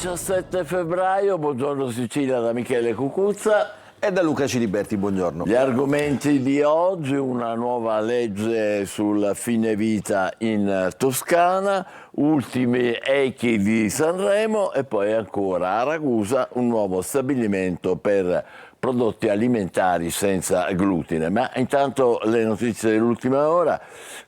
17 febbraio, buongiorno Sicilia da Michele Cucuzza e da Luca Ciliberti, buongiorno. Gli argomenti di oggi: una nuova legge sul fine vita in Toscana, ultimi echi di Sanremo e poi ancora a Ragusa un nuovo stabilimento per prodotti alimentari senza glutine. Ma intanto le notizie dell'ultima ora.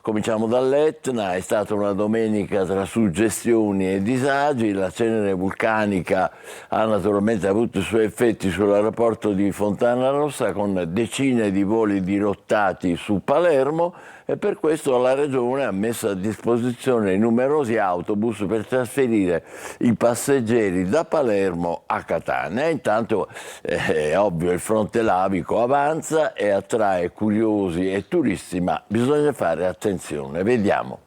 Cominciamo dall'Etna. È stata una domenica tra suggestioni e disagi. La cenere vulcanica ha naturalmente avuto i suoi effetti sull'aeroporto di Fontanarossa, con decine di voli dirottati su Palermo, e per questo la Regione ha messo a disposizione numerosi autobus per trasferire i passeggeri da Palermo a Catania. Intanto è ovvio, il fronte lavico avanza e attrae curiosi e turisti, ma bisogna fare attenzione. Vediamo.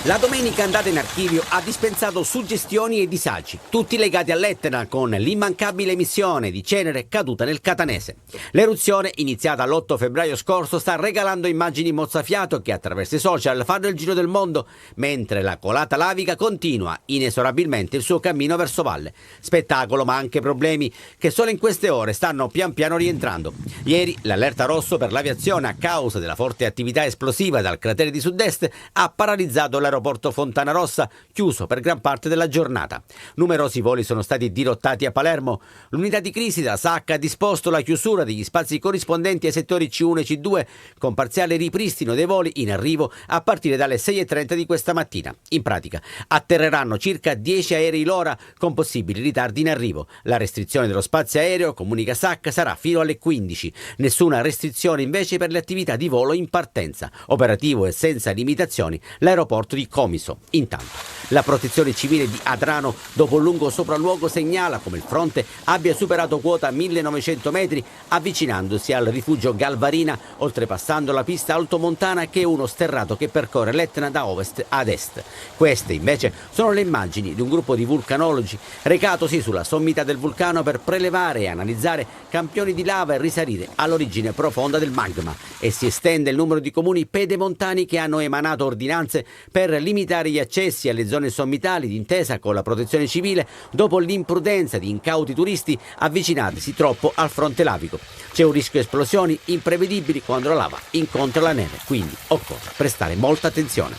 La domenica andata in archivio ha dispensato suggestioni e disagi, tutti legati all'Etna, con l'immancabile emissione di cenere caduta nel catanese. L'eruzione, iniziata l'8 febbraio scorso, sta regalando immagini mozzafiato che attraverso i social fanno il giro del mondo, mentre la colata lavica continua inesorabilmente il suo cammino verso valle. Spettacolo, ma anche problemi che solo in queste ore stanno pian piano rientrando. Ieri l'allerta rosso per l'aviazione a causa della forte attività esplosiva dal cratere di sud-est ha paralizzato l'aeroporto Fontanarossa, chiuso per gran parte della giornata. Numerosi voli sono stati dirottati a Palermo. L'unità di crisi della SAC ha disposto la chiusura degli spazi corrispondenti ai settori C1 e C2, con parziale ripristino dei voli in arrivo a partire dalle 6:30 di questa mattina. In pratica atterreranno circa 10 aerei l'ora, con possibili ritardi in arrivo. La restrizione dello spazio aereo, comunica SAC, sarà fino alle 15. Nessuna restrizione invece per le attività di volo in partenza. Operativo e senza limitazioni l'aeroporto di Comiso. Intanto la protezione civile di Adrano, dopo un lungo sopralluogo, segnala come il fronte abbia superato quota 1900 metri, avvicinandosi al rifugio Galvarina, oltrepassando la pista altomontana, che è uno sterrato che percorre l'Etna da ovest ad est. Queste invece sono le immagini di un gruppo di vulcanologi recatosi sulla sommità del vulcano per prelevare e analizzare campioni di lava e risalire all'origine profonda del magma. E si estende il numero di comuni pedemontani che hanno emanato ordinanze per limitare gli accessi alle zone sommitali, d'intesa con la protezione civile, dopo l'imprudenza di incauti turisti avvicinatisi troppo al fronte lavico. C'è un rischio esplosioni imprevedibili quando la lava incontra la neve, quindi occorre prestare molta attenzione.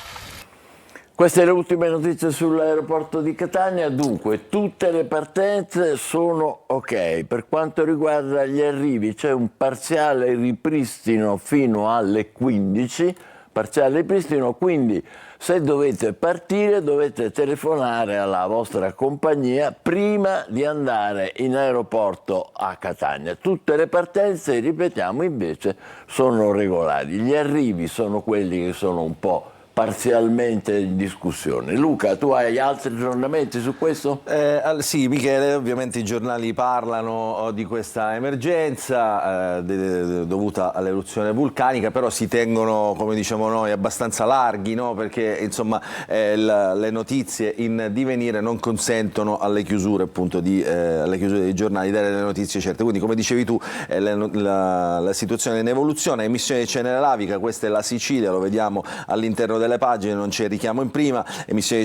Queste le ultime notizie sull'aeroporto di Catania. Dunque, tutte le partenze sono ok. Per quanto riguarda gli arrivi c'è un parziale ripristino fino alle 15, parziale ripristino, quindi se dovete partire dovete telefonare alla vostra compagnia prima di andare in aeroporto a Catania. Tutte le partenze, ripetiamo, invece sono regolari. Gli arrivi sono quelli che sono un po' parzialmente in discussione. Luca, tu hai altri aggiornamenti su questo? Sì, Michele, ovviamente i giornali parlano di questa emergenza dovuta all'eruzione vulcanica, però si tengono, come diciamo noi, abbastanza larghi, no? Perché insomma le notizie in divenire non consentono alle chiusure, appunto, alle chiusure dei giornali dare le notizie certe. Quindi, come dicevi tu, la situazione è in evoluzione, emissione di cenere lavica, questa è la Sicilia, lo vediamo all'interno delle pagine, non c'è richiamo in prima. Emissione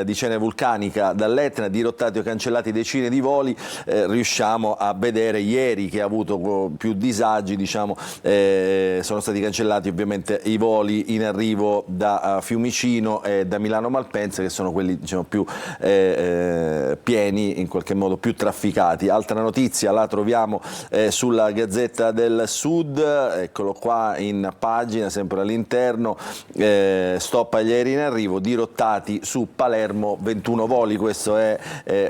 di cenere vulcanica dall'Etna, dirottati o cancellati decine di voli. Riusciamo a vedere ieri che ha avuto più disagi, diciamo, sono stati cancellati ovviamente i voli in arrivo da Fiumicino e da Milano Malpensa, che sono quelli, diciamo, più pieni, in qualche modo più trafficati. Altra notizia la troviamo sulla Gazzetta del Sud, eccolo qua in pagina, sempre all'interno. Stop agli aerei in arrivo, dirottati su Palermo 21 voli. Questo è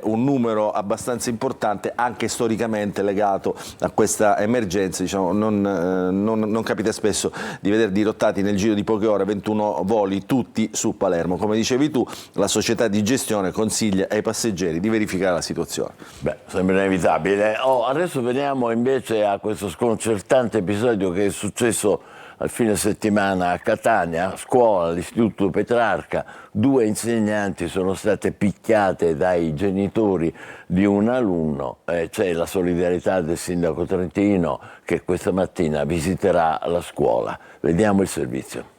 un numero abbastanza importante, anche storicamente legato a questa emergenza. Diciamo, non capita spesso di vedere dirottati nel giro di poche ore 21 voli, tutti su Palermo. Come dicevi tu, la società di gestione consiglia ai passeggeri di verificare la situazione. Beh, sembra inevitabile. Adesso veniamo invece a questo sconcertante episodio che è successo al fine settimana a Catania, a scuola, all'Istituto Petrarca. 2 insegnanti sono state picchiate dai genitori di un alunno. C'è la solidarietà del sindaco trentino che questa mattina visiterà la scuola. Vediamo il servizio.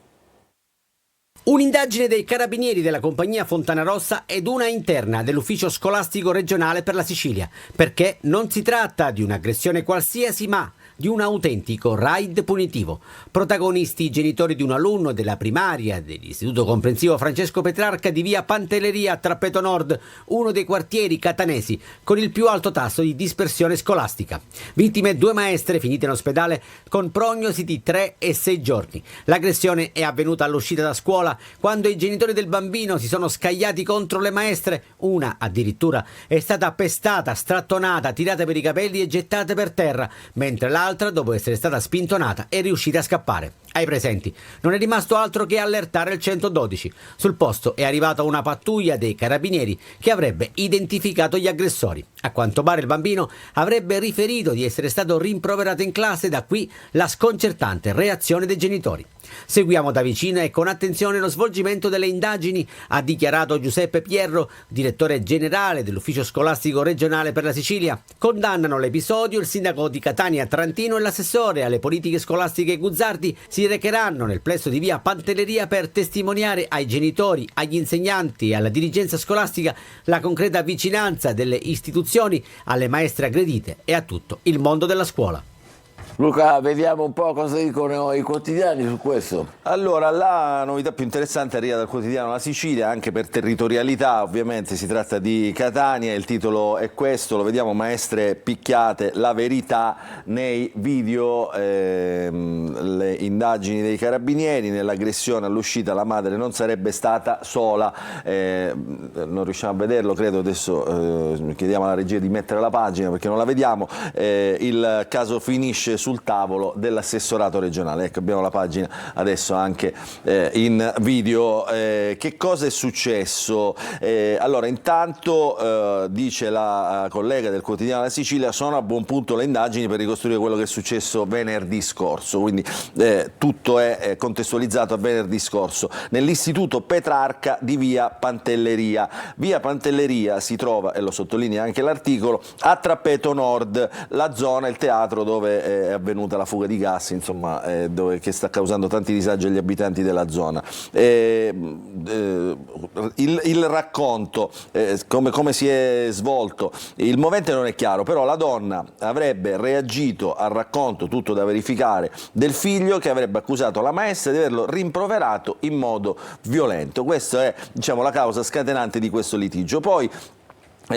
Un'indagine dei carabinieri della compagnia Fontanarossa ed una interna dell'ufficio scolastico regionale per la Sicilia, perché non si tratta di un'aggressione qualsiasi, ma di un autentico raid punitivo. Protagonisti i genitori di un alunno della primaria dell'Istituto Comprensivo Francesco Petrarca di via Pantelleria a Trappeto Nord, uno dei quartieri catanesi con il più alto tasso di dispersione scolastica. Vittime 2 maestre finite in ospedale con prognosi di 3 e 6 giorni. L'aggressione è avvenuta all'uscita da scuola quando i genitori del bambino si sono scagliati contro le maestre. Una addirittura è stata pestata, strattonata, tirata per i capelli e gettata per terra, mentre l'altra, dopo essere stata spintonata, è riuscita a scappare. Ai presenti non è rimasto altro che allertare il 112. Sul posto è arrivata una pattuglia dei carabinieri che avrebbe identificato gli aggressori. A quanto pare il bambino avrebbe riferito di essere stato rimproverato in classe, da qui la sconcertante reazione dei genitori. Seguiamo da vicino e con attenzione lo svolgimento delle indagini, ha dichiarato Giuseppe Pierro, direttore generale dell'ufficio scolastico regionale per la Sicilia. Condannano l'episodio il sindaco di Catania Trantino e l'assessore alle politiche scolastiche Guzzardi si recheranno nel plesso di via Pantelleria per testimoniare ai genitori, agli insegnanti e alla dirigenza scolastica la concreta vicinanza delle istituzioni alle maestre aggredite e a tutto il mondo della scuola. Luca, vediamo un po' cosa dicono i quotidiani su questo. Allora, la novità più interessante arriva dal quotidiano La Sicilia, anche per territorialità, ovviamente si tratta di Catania, il titolo è questo, lo vediamo: maestre picchiate, la verità nei video, le indagini dei carabinieri, nell'aggressione all'uscita la madre non sarebbe stata sola, non riusciamo a vederlo, credo adesso chiediamo alla regia di mettere la pagina perché non la vediamo, il caso finisce sul tavolo dell'assessorato regionale. Ecco, abbiamo la pagina adesso anche in video. Che cosa è successo? Allora, intanto dice la collega del quotidiano La Sicilia, sono a buon punto le indagini per ricostruire quello che è successo venerdì scorso, quindi tutto è contestualizzato a venerdì scorso nell'istituto Petrarca di via Pantelleria. Via Pantelleria si trova, e lo sottolinea anche l'articolo, a Trappeto Nord, la zona, il teatro dove è avvenuta la fuga di gas, insomma, che sta causando tanti disagi agli abitanti della zona. Il racconto, come si è svolto, il movente non è chiaro, però la donna avrebbe reagito al racconto, tutto da verificare, del figlio che avrebbe accusato la maestra di averlo rimproverato in modo violento. Questa è, diciamo, la causa scatenante di questo litigio. Poi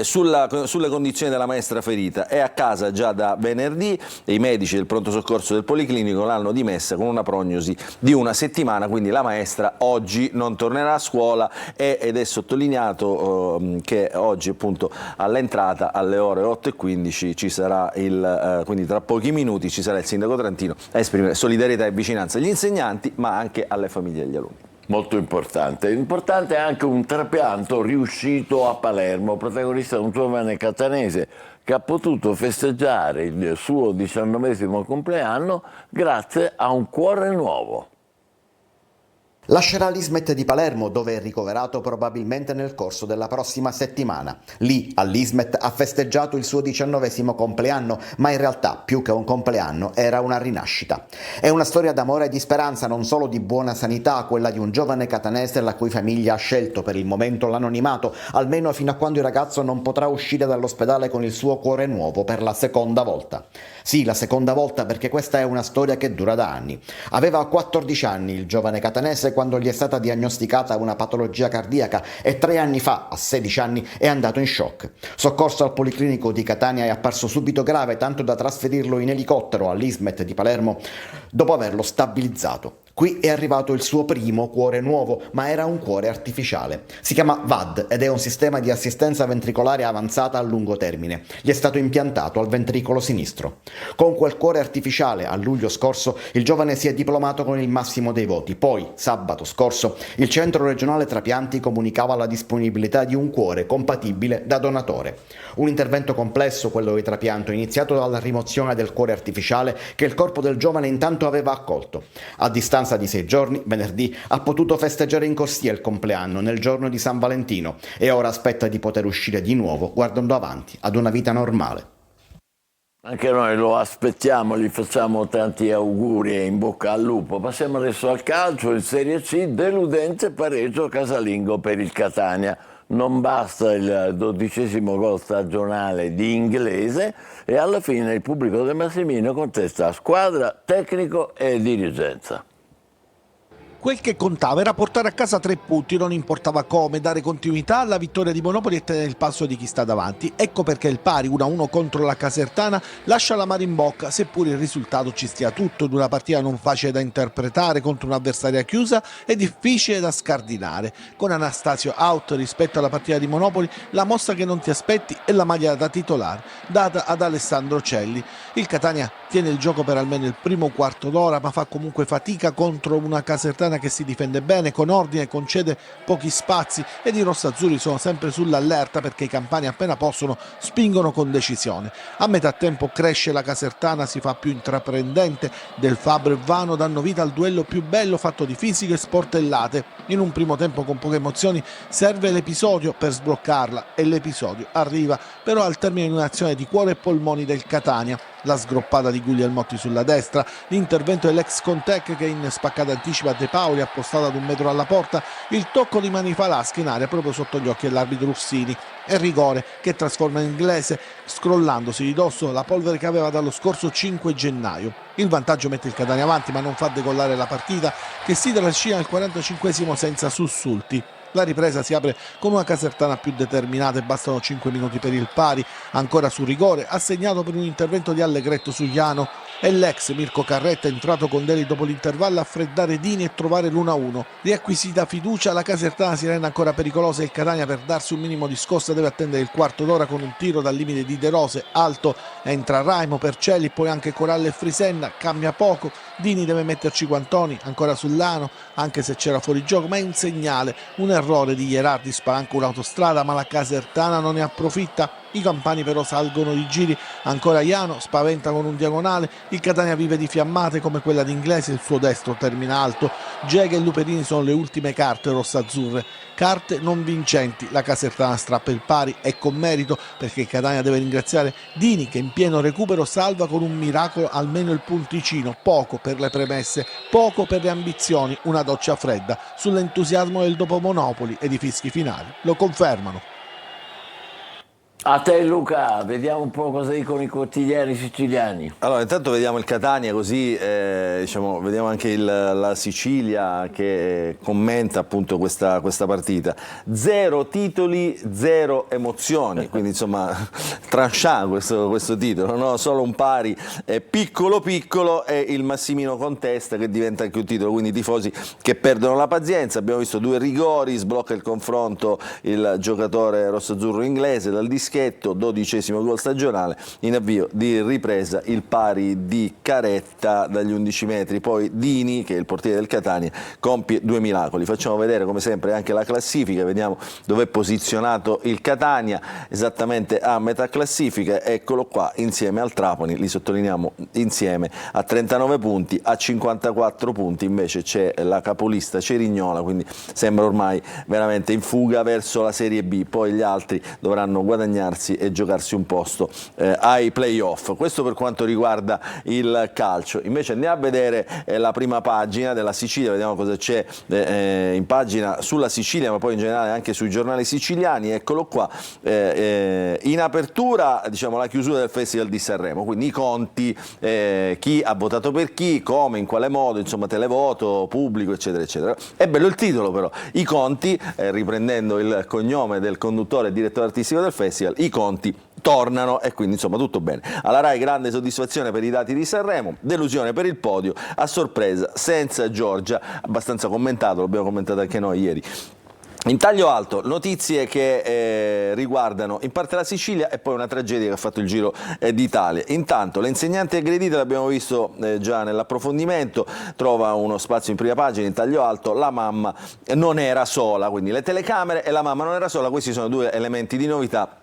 sulle condizioni della maestra ferita, è a casa già da venerdì e i medici del pronto soccorso del Policlinico l'hanno dimessa con una prognosi di 1 settimana, quindi la maestra oggi non tornerà a scuola ed è sottolineato che oggi, appunto, all'entrata alle ore 8:15 ci sarà quindi tra pochi minuti ci sarà il sindaco Trantino a esprimere solidarietà e vicinanza agli insegnanti ma anche alle famiglie degli alunni. Molto importante. Importante è anche un trapianto riuscito a Palermo, protagonista un giovane catanese che ha potuto festeggiare il suo 19° compleanno grazie a un cuore nuovo. Lascerà l'Ismet di Palermo, dove è ricoverato probabilmente nel corso della prossima settimana. Lì, all'Ismet, ha festeggiato il suo 19° compleanno, ma in realtà, più che un compleanno, era una rinascita. È una storia d'amore e di speranza, non solo di buona sanità, quella di un giovane catanese la cui famiglia ha scelto per il momento l'anonimato, almeno fino a quando il ragazzo non potrà uscire dall'ospedale con il suo cuore nuovo per la seconda volta. Sì, la seconda volta, perché questa è una storia che dura da anni. Aveva 14 anni il giovane catanese quando gli è stata diagnosticata una patologia cardiaca e 3 anni fa, a 16 anni, è andato in shock. Soccorso al Policlinico di Catania è apparso subito grave, tanto da trasferirlo in elicottero all'Ismet di Palermo dopo averlo stabilizzato. Qui è arrivato il suo primo cuore nuovo, ma era un cuore artificiale. Si chiama VAD ed è un sistema di assistenza ventricolare avanzata a lungo termine. Gli è stato impiantato al ventricolo sinistro. Con quel cuore artificiale, a luglio scorso, il giovane si è diplomato con il massimo dei voti. Poi, sabato scorso, il Centro Regionale Trapianti comunicava la disponibilità di un cuore compatibile da donatore. Un intervento complesso, quello di trapianto, iniziato dalla rimozione del cuore artificiale che il corpo del giovane intanto aveva accolto. A distanza di 6 giorni, venerdì, ha potuto festeggiare in corsia il compleanno nel giorno di San Valentino e ora aspetta di poter uscire di nuovo guardando avanti ad una vita normale. Anche noi lo aspettiamo, gli facciamo tanti auguri e in bocca al lupo. Passiamo adesso al calcio, in Serie C, deludente pareggio casalingo per il Catania. Non basta il 12° gol stagionale di Inglese e alla fine il pubblico del Massimino contesta squadra, tecnico e dirigenza. Quel che contava era portare a casa 3 punti, non importava come, dare continuità alla vittoria di Monopoli e tenere il passo di chi sta davanti. Ecco perché il pari 1-1 contro la Casertana lascia l'amaro in bocca, seppure il risultato ci stia tutto, di una partita non facile da interpretare contro un'avversaria chiusa e difficile da scardinare. Con Anastasio out rispetto alla partita di Monopoli, la mossa che non ti aspetti è la maglia da titolare, data ad Alessandro Celli. Il Catania tiene il gioco per almeno il primo quarto d'ora, ma fa comunque fatica contro una Casertana che si difende bene, con ordine, concede pochi spazi ed i rossazzurri sono sempre sull'allerta perché i campani appena possono spingono con decisione. A metà tempo cresce la Casertana, si fa più intraprendente, Del Fabbro e Vano danno vita al duello più bello fatto di fisiche e sportellate. In un primo tempo con poche emozioni serve l'episodio per sbloccarla e l'episodio arriva però al termine di un'azione di cuore e polmoni del Catania. La sgroppata di Guglielmotti sulla destra, l'intervento dell'ex Contec che in spaccata anticipa De Paoli appostata ad 1 metro alla porta, il tocco di mani Falaschi in aria proprio sotto gli occhi dell'arbitro Russini e rigore che trasforma in Inglese scrollandosi di dosso la polvere che aveva dallo scorso 5 gennaio. Il vantaggio mette il Catania avanti ma non fa decollare la partita che si trascina al 45esimo senza sussulti. La ripresa si apre con una Casertana più determinata e bastano 5 minuti per il pari, ancora su rigore, assegnato per un intervento di Allegretto su Iano e l'ex Mirko Carretta entrato con Deli dopo l'intervallo a freddare Dini e trovare l'1-1. Riacquisita fiducia, la Casertana si rende ancora pericolosa e il Catania per darsi un minimo di scossa deve attendere il quarto d'ora con un tiro dal limite di De Rose, alto, entra Raimo, Percelli, poi anche Coralla e Frisenna, cambia poco, Dini deve metterci Guantoni, ancora sull'Ano, anche se c'era fuori gioco, ma è un segnale, un errore di Gherardi spalanca un'autostrada, ma la Casertana non ne approfitta. I campani però salgono di giri, ancora Iano spaventa con un diagonale, il Catania vive di fiammate come quella di Inglese, il suo destro termina alto, Gega e Luperini sono le ultime carte rossazzurre, carte non vincenti, la Casertana strappa il pari e con merito perché il Catania deve ringraziare Dini che in pieno recupero salva con un miracolo almeno il punticino, poco per le premesse, poco per le ambizioni, una doccia fredda sull'entusiasmo del dopo Monopoli ed i fischi finali lo confermano. A te Luca, vediamo un po' cosa dicono i quotidiani siciliani. Allora, intanto vediamo il Catania, così diciamo, vediamo anche la Sicilia che commenta appunto questa partita. 0 titoli, 0 emozioni, quindi insomma tranchant questo titolo, no? Solo un pari piccolo piccolo e il Massimino contesta che diventa anche un titolo, quindi i tifosi che perdono la pazienza. Abbiamo visto 2 rigori, sblocca il confronto il giocatore rossazzurro inglese dal dischetto, 12° gol stagionale, in avvio di ripresa il pari di Caretta dagli 11 metri, poi Dini che è il portiere del Catania compie 2 miracoli. Facciamo vedere come sempre anche la classifica, vediamo dove è posizionato il Catania, esattamente a metà classifica, eccolo qua insieme al Trapani, li sottolineiamo insieme, a 39 punti, a 54 punti invece c'è la capolista Cerignola, quindi sembra ormai veramente in fuga verso la Serie B, poi gli altri dovranno guadagnarsi e giocarsi un posto ai playoff. Questo per quanto riguarda il calcio. Invece andiamo a vedere la prima pagina della Sicilia, vediamo cosa c'è in pagina sulla Sicilia, ma poi in generale anche sui giornali siciliani. Eccolo qua, in apertura diciamo la chiusura del Festival di Sanremo, quindi i conti, chi ha votato per chi, come, in quale modo, insomma televoto, pubblico eccetera eccetera. È bello il titolo però, i conti, riprendendo il cognome del conduttore e direttore artistico del festival, i conti tornano e quindi insomma tutto bene. Alla Rai grande soddisfazione per i dati di Sanremo, delusione per il podio, a sorpresa senza Giorgia, abbastanza commentato, l'abbiamo commentato anche noi ieri. In taglio alto, notizie che riguardano in parte la Sicilia e poi una tragedia che ha fatto il giro d'Italia. Intanto, l'insegnante aggredita, l'abbiamo visto già nell'approfondimento, trova uno spazio in prima pagina, in taglio alto, la mamma non era sola, quindi le telecamere e la mamma non era sola, questi sono 2 elementi di novità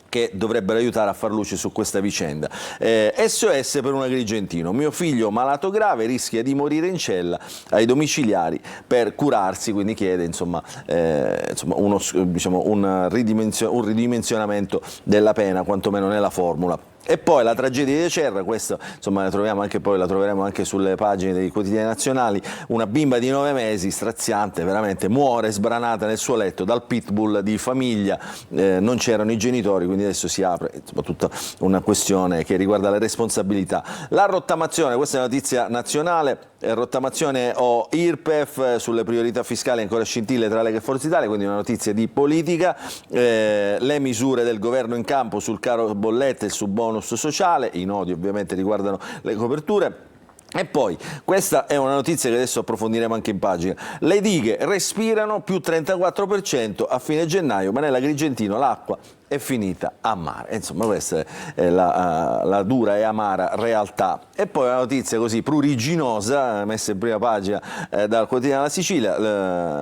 che dovrebbero aiutare a far luce su questa vicenda. SOS per un agrigentino, mio figlio malato grave rischia di morire in cella, ai domiciliari per curarsi, quindi chiede insomma, un ridimensionamento della pena, quantomeno nella formula. E poi la tragedia di Acerra, questa insomma la troviamo anche poi, la troveremo anche sulle pagine dei quotidiani nazionali, una bimba di 9 mesi, straziante, veramente muore sbranata nel suo letto dal pitbull di famiglia, non c'erano i genitori, quindi adesso si apre insomma, tutta una questione che riguarda le responsabilità. La rottamazione, questa è una notizia nazionale, rottamazione o IRPEF sulle priorità fiscali ancora scintille tra Lega e Forza Italia, quindi una notizia di politica, le misure del governo in campo sul caro bollette e sul bonus sociale, i nodi ovviamente riguardano le coperture. E poi, questa è una notizia che adesso approfondiremo anche in pagina, le dighe respirano più 34% a fine gennaio, ma nella Agrigentino l'acqua è finita a mare. Insomma, questa è la dura e amara realtà. E poi una notizia così pruriginosa, messa in prima pagina dal quotidiano La Sicilia,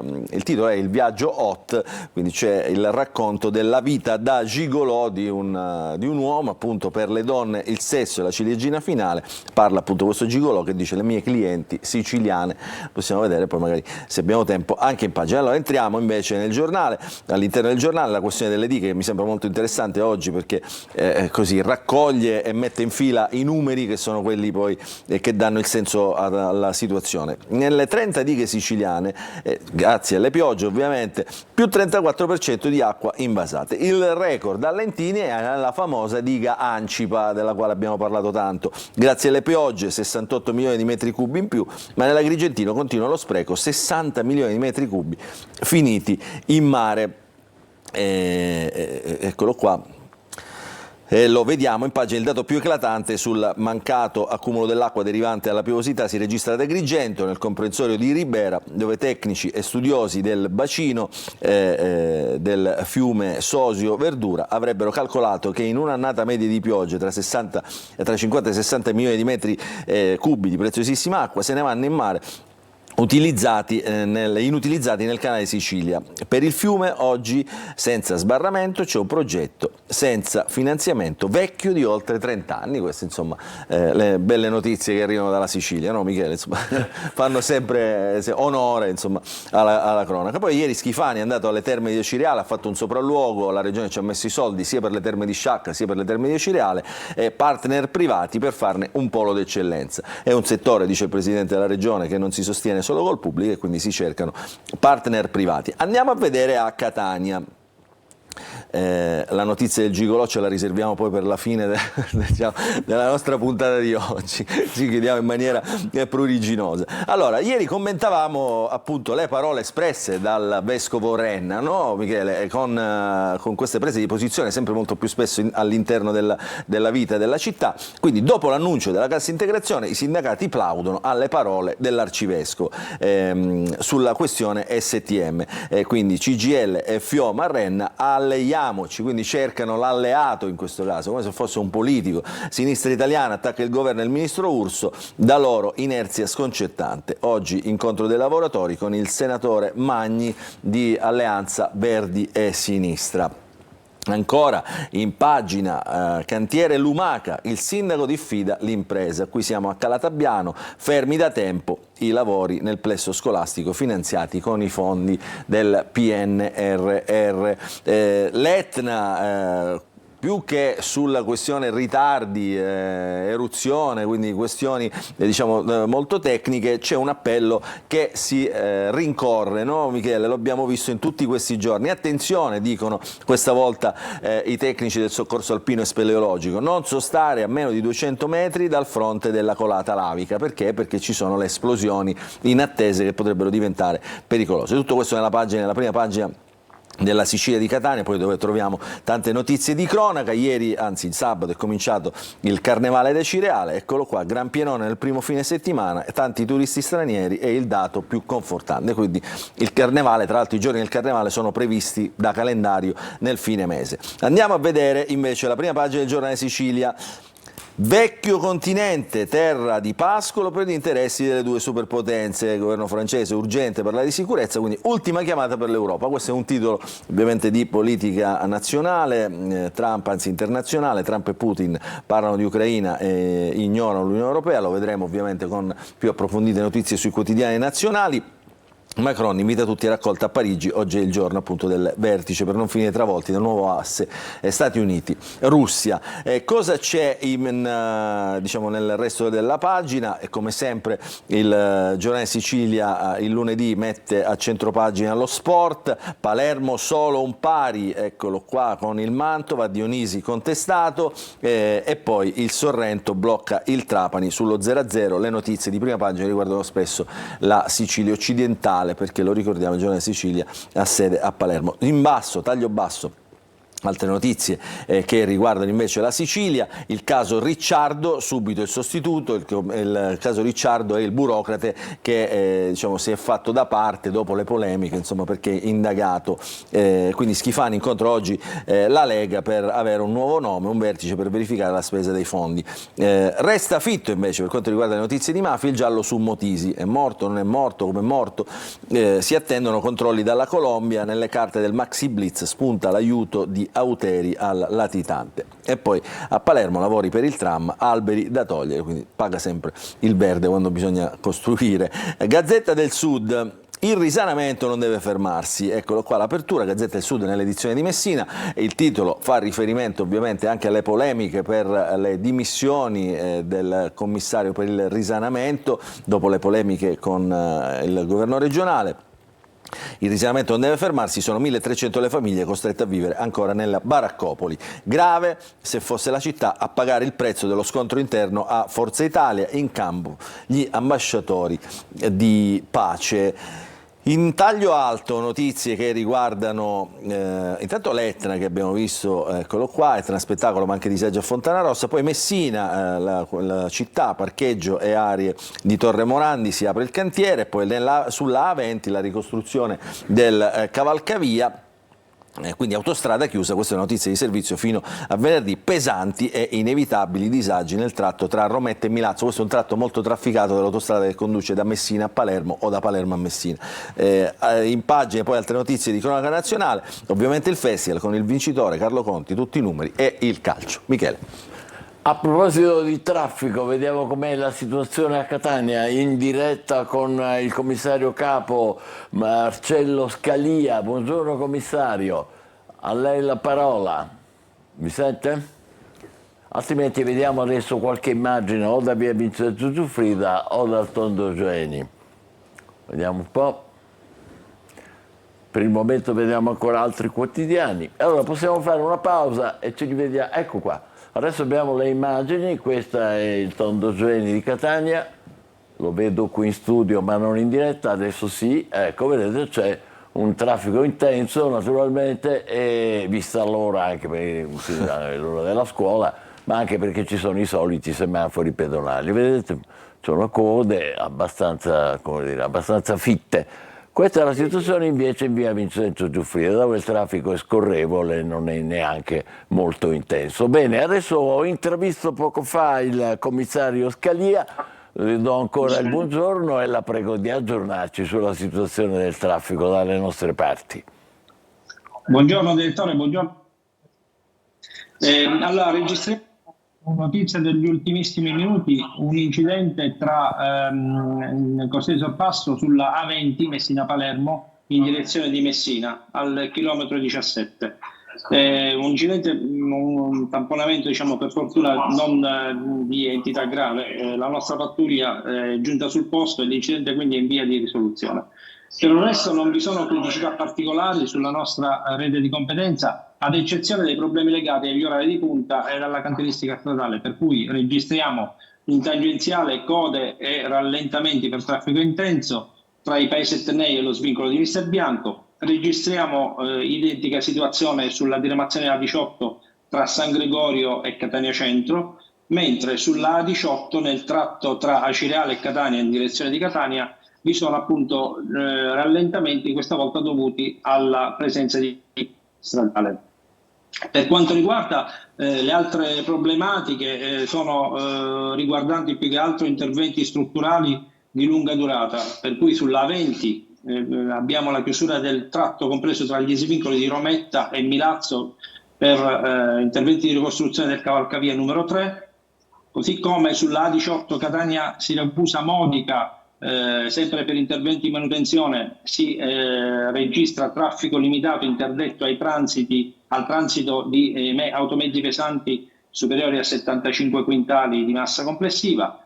il titolo è Il viaggio hot, quindi c'è il racconto della vita da gigolò di un uomo, appunto per le donne il sesso e la ciliegina finale, parla appunto questo gigolò che dice le mie clienti siciliane, possiamo vedere poi magari se abbiamo tempo anche in pagina. Allora entriamo invece nel giornale, all'interno del giornale la questione delle dighe che mi sembra molto interessante oggi perché così raccoglie e mette in fila i numeri che sono quelli poi che danno il senso alla situazione. Nelle 30 dighe siciliane, grazie alle piogge ovviamente, più 34% di acqua invasate. Il record a Lentini è la famosa diga Ancipa della quale abbiamo parlato tanto. Grazie alle piogge 68 milioni di metri cubi in più, ma nell'Agrigentino continua lo spreco, 60 milioni di metri cubi finiti in mare. Eccolo qua. Lo vediamo in pagina, il dato più eclatante sul mancato accumulo dell'acqua derivante dalla piovosità si registra ad Agrigento, nel comprensorio di Ribera, dove tecnici e studiosi del bacino del fiume Sosio-Verdura avrebbero calcolato che in un'annata media di piogge tra 50 e 60 milioni di metri cubi di preziosissima acqua se ne vanno in mare inutilizzati nel canale di Sicilia. Per il fiume oggi senza sbarramento c'è un progetto senza finanziamento vecchio di oltre 30 anni, queste insomma le belle notizie che arrivano dalla Sicilia, no Michele? Insomma, fanno sempre onore insomma, alla cronaca. Poi ieri Schifani è andato alle terme di Cireale, ha fatto un sopralluogo, la regione ci ha messo i soldi sia per le terme di Sciacca sia per le terme di Cireale, partner privati per farne un polo d'eccellenza. È un settore, dice il Presidente della Regione, che non si sostiene solo col pubblico e quindi si cercano partner privati. Andiamo a vedere a Catania. La notizia del gigolò ce la riserviamo poi per la fine della nostra puntata di oggi, ci chiudiamo in maniera pruriginosa. Allora, ieri commentavamo appunto le parole espresse dal vescovo Renna, no Michele, con queste prese di posizione sempre molto più spesso all'interno della vita della città. Quindi dopo l'annuncio della cassa integrazione i sindacati plaudono alle parole dell'arcivescovo sulla questione STM, quindi CGIL e FIOM a Renna alleiamoci, quindi cercano l'alleato in questo caso, come se fosse un politico. Sinistra Italiana attacca il governo e il ministro Urso, da loro inerzia sconcertante. Oggi incontro dei lavoratori con il senatore Magni di Alleanza Verdi e Sinistra. Ancora in pagina cantiere Lumaca, il sindaco diffida l'impresa. Qui siamo a Calatabbiano, fermi da tempo i lavori nel plesso scolastico finanziati con i fondi del PNRR. L'Etna più che sulla questione ritardi, eruzione, quindi questioni diciamo molto tecniche, c'è un appello che si rincorre, no Michele? Lo abbiamo visto in tutti questi giorni. Attenzione, dicono questa volta i tecnici del soccorso alpino e speleologico, non sostare a meno di 200 metri dal fronte della colata lavica. Perché? Perché ci sono le esplosioni inattese che potrebbero diventare pericolose. Tutto questo nella prima pagina della Sicilia di Catania, poi dove troviamo tante notizie di cronaca. Ieri, anzi il sabato, è cominciato il Carnevale del Cireale, eccolo qua, gran pienone nel primo fine settimana, tanti turisti stranieri è il dato più confortante. Quindi il Carnevale, tra l'altro i giorni del Carnevale sono previsti da calendario nel fine mese. Andiamo a vedere invece la prima pagina del Giornale Sicilia. Vecchio continente, terra di pascolo per gli interessi delle due superpotenze, il governo francese urgente parlare di sicurezza, quindi ultima chiamata per l'Europa. Questo è un titolo ovviamente di politica nazionale, Trump, anzi internazionale, Trump e Putin parlano di Ucraina e ignorano l'Unione Europea, lo vedremo ovviamente con più approfondite notizie sui quotidiani nazionali. Macron invita tutti a raccolta a Parigi, oggi è il giorno appunto del vertice per non finire travolti dal nuovo asse Stati Uniti-Russia. Cosa c'è diciamo, nel resto della pagina? E come sempre il Giornale Sicilia il lunedì mette a centropagina lo sport, Palermo solo un pari, eccolo qua con il Mantova, Dionisi contestato e poi il Sorrento blocca il Trapani sullo 0-0, le notizie di prima pagina riguardano spesso la Sicilia occidentale, perché lo ricordiamo, il Giornale Sicilia ha sede a Palermo. In basso, taglio basso, altre notizie che riguardano invece la Sicilia, il caso Ricciardo, subito il sostituto, il caso Ricciardo è il burocrate che diciamo, si è fatto da parte dopo le polemiche, insomma, perché è indagato, quindi Schifani incontra oggi la Lega per avere un nuovo nome, un vertice per verificare la spesa dei fondi. Resta fitto invece per quanto riguarda le notizie di mafia il giallo su Motisi, è morto, non è morto, come è morto, si attendono controlli dalla Colombia, nelle carte del Maxi Blitz spunta l'aiuto di Auteri al latitante. E poi a Palermo lavori per il tram, alberi da togliere, quindi paga sempre il verde quando bisogna costruire. Gazzetta del Sud, il risanamento non deve fermarsi, eccolo qua l'apertura, Gazzetta del Sud nell'edizione di Messina, il titolo fa riferimento ovviamente anche alle polemiche per le dimissioni del commissario per il risanamento, dopo le polemiche con il governo regionale. Il risanamento non deve fermarsi, sono 1300 le famiglie costrette a vivere ancora nella baraccopoli. Grave se fosse la città a pagare il prezzo dello scontro interno a Forza Italia, in campo gli ambasciatori di pace. In taglio alto notizie che riguardano intanto l'Etna che abbiamo visto, eccolo qua, Etna spettacolo ma anche disagio a Fontanarossa, poi Messina, la città, parcheggio e aree di Torre Morandi, si apre il cantiere, poi sulla A20 la ricostruzione del cavalcavia. Quindi autostrada chiusa, questa è una notizia di servizio fino a venerdì, pesanti e inevitabili disagi nel tratto tra Rometta e Milazzo, questo è un tratto molto trafficato dell'autostrada che conduce da Messina a Palermo o da Palermo a Messina. In pagine poi altre notizie di cronaca nazionale, ovviamente il festival con il vincitore Carlo Conti, tutti i numeri e il calcio. Michele. A proposito di traffico, vediamo com'è la situazione a Catania, in diretta con il commissario capo Marcello Scalia. Buongiorno commissario, a lei la parola. Mi sente? Altrimenti vediamo adesso qualche immagine o da via Vincenzo Giuffrida o dal Tondo Geni. Vediamo un po'. Per il momento vediamo ancora altri quotidiani. Allora possiamo fare una pausa e ci rivediamo. Ecco qua. Adesso abbiamo le immagini, questa è il Tondo Geni di Catania, lo vedo qui in studio ma non in diretta, adesso sì, ecco vedete c'è un traffico intenso naturalmente, e vista l'ora anche per l'ora della scuola, ma anche perché ci sono i soliti semafori pedonali, vedete sono code abbastanza, come dire, abbastanza fitte. Questa è la situazione invece in via Vincenzo Giuffrida, dove il traffico è scorrevole e non è neanche molto intenso. Bene, adesso ho intravisto poco fa il commissario Scalia, le do ancora il buongiorno e la prego di aggiornarci sulla situazione del traffico dalle nostre parti. Buongiorno direttore, buongiorno. Allora, registriamo notizia degli ultimissimi minuti, un incidente tra Corsia di Sorpasso sulla A20 Messina-Palermo in direzione di Messina al chilometro 17. Un incidente, un tamponamento diciamo per fortuna non di entità grave, la nostra pattuglia è giunta sul posto e l'incidente quindi è in via di risoluzione. Per il resto non vi sono criticità particolari sulla nostra rete di competenza, ad eccezione dei problemi legati agli orari di punta e alla cantieristica stradale, per cui registriamo in tangenziale code e rallentamenti per traffico intenso tra i paesi etnei e lo svincolo di Misterbianco. Registriamo identica situazione sulla diramazione A18 tra San Gregorio e Catania Centro, mentre sulla A18 nel tratto tra Acireale e Catania in direzione di Catania vi sono appunto rallentamenti, questa volta dovuti alla presenza di stradale. Per quanto riguarda le altre problematiche sono riguardanti più che altro interventi strutturali di lunga durata, per cui sulla A20 abbiamo la chiusura del tratto compreso tra gli svincoli di Rometta e Milazzo per interventi di ricostruzione del cavalcavia numero 3, così come sulla A18 Catania Siracusa Modica sempre per interventi di manutenzione si registra traffico limitato interdetto al transito di automezzi pesanti superiori a 75 quintali di massa complessiva,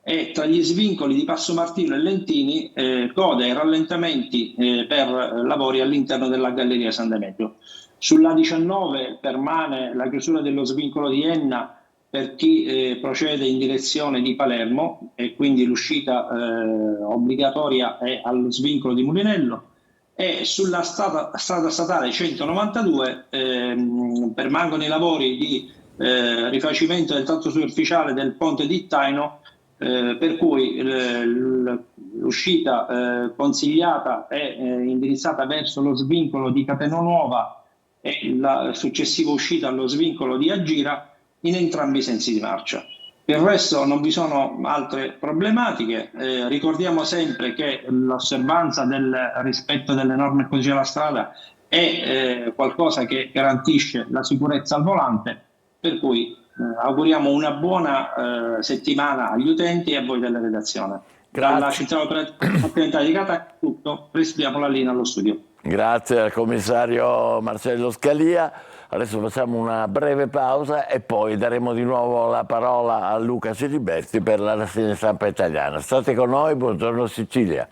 e tra gli svincoli di Passo Martino e Lentini code e rallentamenti per lavori all'interno della galleria San Demetrio. Sulla 19 permane la chiusura dello svincolo di Enna per chi procede in direzione di Palermo, e quindi l'uscita obbligatoria è allo svincolo di Mulinello, e sulla strada statale 192 permangono i lavori di rifacimento del tratto superficiale del ponte di Ittaino, per cui l'uscita consigliata è indirizzata verso lo svincolo di Catenonuova e la successiva uscita allo svincolo di Agira in entrambi i sensi di marcia. Per il resto non vi sono altre problematiche. Ricordiamo sempre che l'osservanza del rispetto delle norme del codice della strada è qualcosa che garantisce la sicurezza al volante, per cui auguriamo una buona settimana agli utenti e a voi della redazione. Grazie. Dalla città operativa di Catania è tutto, restituiamo la linea allo studio. Grazie al commissario Marcello Scalia. Adesso facciamo una breve pausa e poi daremo di nuovo la parola a Luca Siliberti per la rassegna stampa italiana. State con noi, buongiorno Sicilia.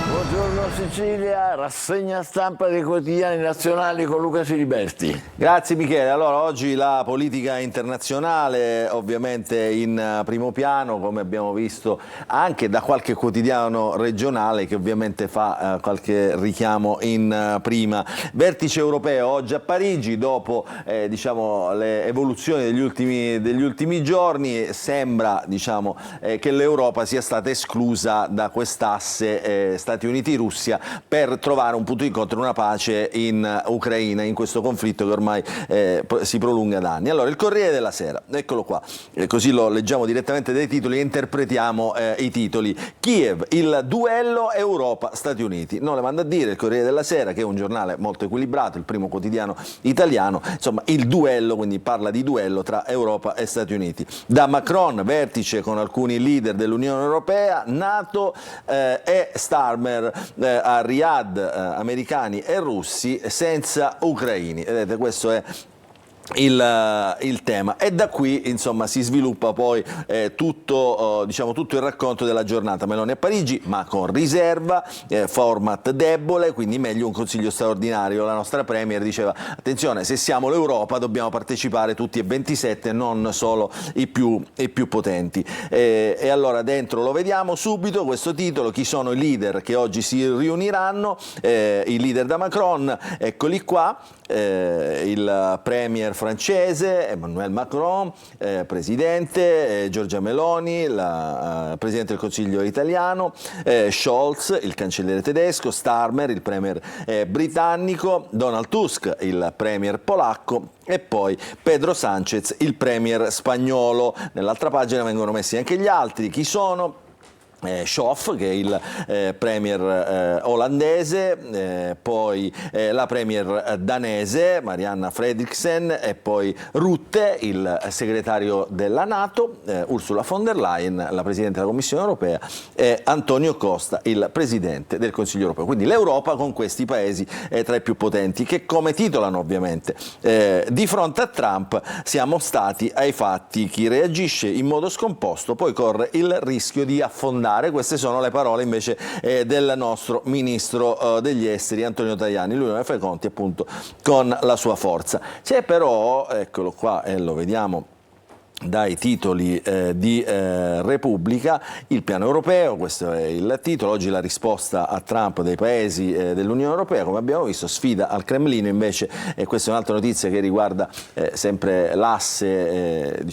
Buongiorno Sicilia, rassegna stampa dei quotidiani nazionali con Luca Siliberti. Grazie Michele. Allora, oggi la politica internazionale ovviamente in primo piano, come abbiamo visto anche da qualche quotidiano regionale che ovviamente fa qualche richiamo in prima. Vertice europeo oggi a Parigi, dopo diciamo, le evoluzioni degli ultimi giorni, sembra diciamo, che l'Europa sia stata esclusa da quest'asse Stati Uniti-Russia per trovare un punto di incontro, una pace in Ucraina, in questo conflitto che ormai si prolunga da anni. Allora, il Corriere della Sera, eccolo qua, così lo leggiamo direttamente dai titoli e interpretiamo i titoli. Kiev, il duello Europa-Stati Uniti. Non le mando a dire il Corriere della Sera, che è un giornale molto equilibrato, il primo quotidiano italiano, insomma il duello, quindi parla di duello tra Europa e Stati Uniti. Da Macron, vertice con alcuni leader dell'Unione Europea, NATO e Starmer a Riyadh, americani e russi senza ucraini. Vedete, questo è il tema, e da qui insomma si sviluppa poi tutto il racconto della giornata. Meloni a Parigi, ma con riserva, format debole, quindi meglio un consiglio straordinario. La nostra premier diceva: attenzione, se siamo l'Europa dobbiamo partecipare tutti e 27, non solo i più potenti. E allora dentro lo vediamo subito questo titolo: chi sono i leader che oggi si riuniranno? I leader da Macron, eccoli qua. Il premier francese Emmanuel Macron, presidente, Giorgia Meloni, la presidente del Consiglio italiano, Scholz, il cancelliere tedesco, Starmer, il premier britannico, Donald Tusk, il premier polacco, e poi Pedro Sánchez, il premier spagnolo. Nell'altra pagina vengono messi anche gli altri. Chi sono? Schoof, che è il premier olandese, poi la premier danese Marianne Fredriksen, e poi Rutte, il segretario della NATO, Ursula von der Leyen, la presidente della Commissione europea, e Antonio Costa, il presidente del Consiglio europeo. Quindi l'Europa con questi paesi tra i più potenti, che come titolano ovviamente di fronte a Trump siamo stati ai fatti, chi reagisce in modo scomposto poi corre il rischio di affondare. Queste sono le parole invece del nostro ministro degli esteri Antonio Tajani. Lui non ne fa i conti appunto con la sua forza. C'è però, eccolo qua e lo vediamo dai titoli di Repubblica, il piano europeo, questo è il titolo. Oggi la risposta a Trump dei paesi dell'Unione Europea, come abbiamo visto, sfida al Cremlino invece, e questa è un'altra notizia che riguarda sempre l'asse,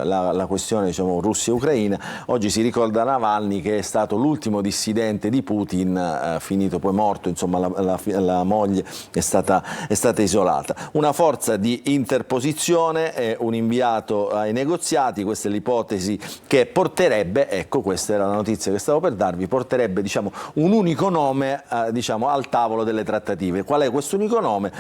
la questione Russia-Ucraina. Oggi si ricorda Navalny, che è stato l'ultimo dissidente di Putin, finito poi morto, insomma la moglie è stata isolata. Una forza di interposizione, un inviato ai ai negoziati. Questa è l'ipotesi che porterebbe, ecco, questa era la notizia che stavo per darvi, porterebbe, diciamo, un unico nome diciamo, al tavolo delle trattative. Qual è questo unico nome?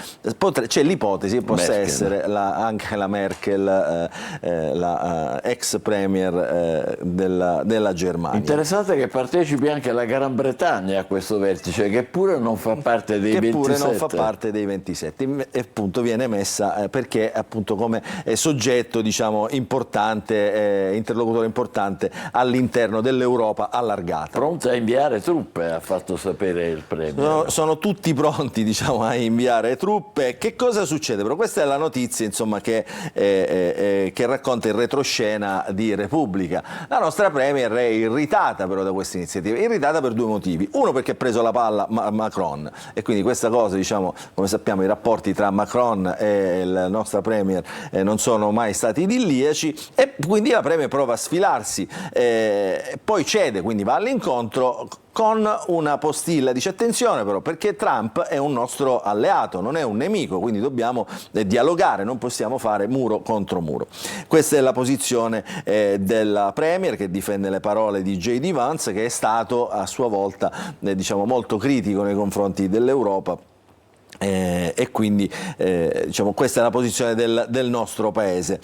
C'è l'ipotesi che possa essere anche la Merkel, la ex premier della Germania. Interessante che partecipi anche la Gran Bretagna a questo vertice, che pure non fa parte dei 27. Che pure non fa parte dei 27, e appunto viene messa perché appunto come soggetto, diciamo, importante, interlocutore importante all'interno dell'Europa allargata. Pronta a inviare truppe, ha fatto sapere il premier. Sono tutti pronti, diciamo, a inviare truppe. Che cosa succede? Però questa è la notizia, insomma, che racconta il retroscena di Repubblica. La nostra premier è irritata però da questa iniziativa, irritata per due motivi. Uno, perché ha preso la palla Macron, e quindi questa cosa, diciamo, come sappiamo, i rapporti tra Macron e la nostra premier non sono mai stati idilliaci, e quindi la premier prova a sfilarsi, poi cede, quindi va all'incontro con una postilla, dice attenzione però, perché Trump è un nostro alleato, non è un nemico, quindi dobbiamo dialogare, non possiamo fare muro contro muro. Questa è la posizione della premier, che difende le parole di J.D. Vance, che è stato a sua volta diciamo, molto critico nei confronti dell'Europa. E quindi diciamo, questa è la posizione del nostro paese.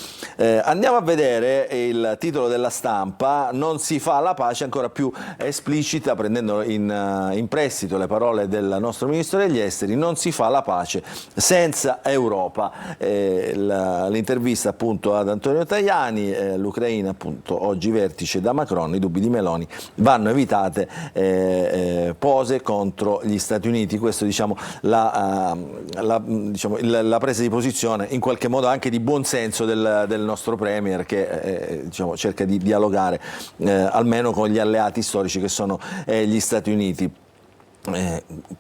Andiamo a vedere il titolo della Stampa: non si fa la pace, ancora più esplicita, prendendo in prestito le parole del nostro ministro degli esteri: non si fa la pace senza Europa. L'intervista appunto ad Antonio Tajani, l'Ucraina appunto oggi vertice da Macron, i dubbi di Meloni vanno evitate, pose contro gli Stati Uniti. Questo, diciamo, la presa di posizione in qualche modo anche di buonsenso del nostro premier, che diciamo, cerca di dialogare almeno con gli alleati storici che sono gli Stati Uniti.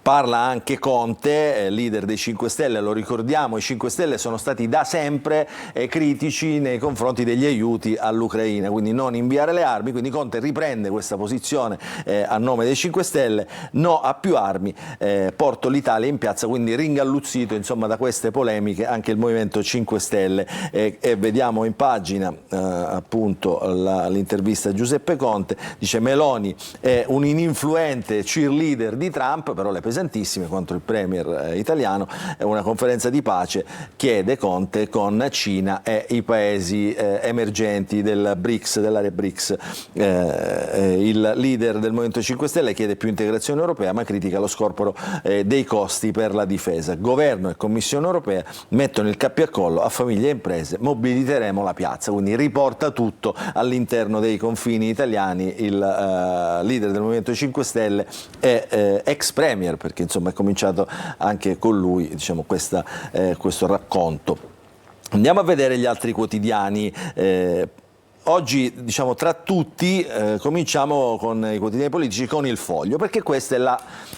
Parla anche Conte, leader dei 5 Stelle, lo ricordiamo, i 5 Stelle sono stati da sempre critici nei confronti degli aiuti all'Ucraina, quindi non inviare le armi, quindi Conte riprende questa posizione a nome dei 5 Stelle, no a più armi, porto l'Italia in piazza, quindi ringalluzzito, insomma, da queste polemiche anche il Movimento 5 Stelle, e vediamo in pagina appunto l'intervista a Giuseppe Conte. Dice: Meloni è un ininfluente cheerleader di Trump, parole pesantissime contro il premier italiano. È una conferenza di pace, chiede Conte, con Cina e i paesi emergenti del BRICS, dell'area BRICS. Il leader del Movimento 5 Stelle chiede più integrazione europea, ma critica lo scorporo dei costi per la difesa. Governo e Commissione europea mettono il cappio a collo a famiglie e imprese, mobiliteremo la piazza. Quindi riporta tutto all'interno dei confini italiani. Il leader del Movimento 5 Stelle è ex premier, perché insomma è cominciato anche con lui, diciamo, questo racconto. Andiamo a vedere gli altri quotidiani. Oggi, diciamo, tra tutti cominciamo con i quotidiani politici, con Il Foglio, perché questa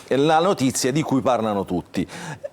è la notizia di cui parlano tutti.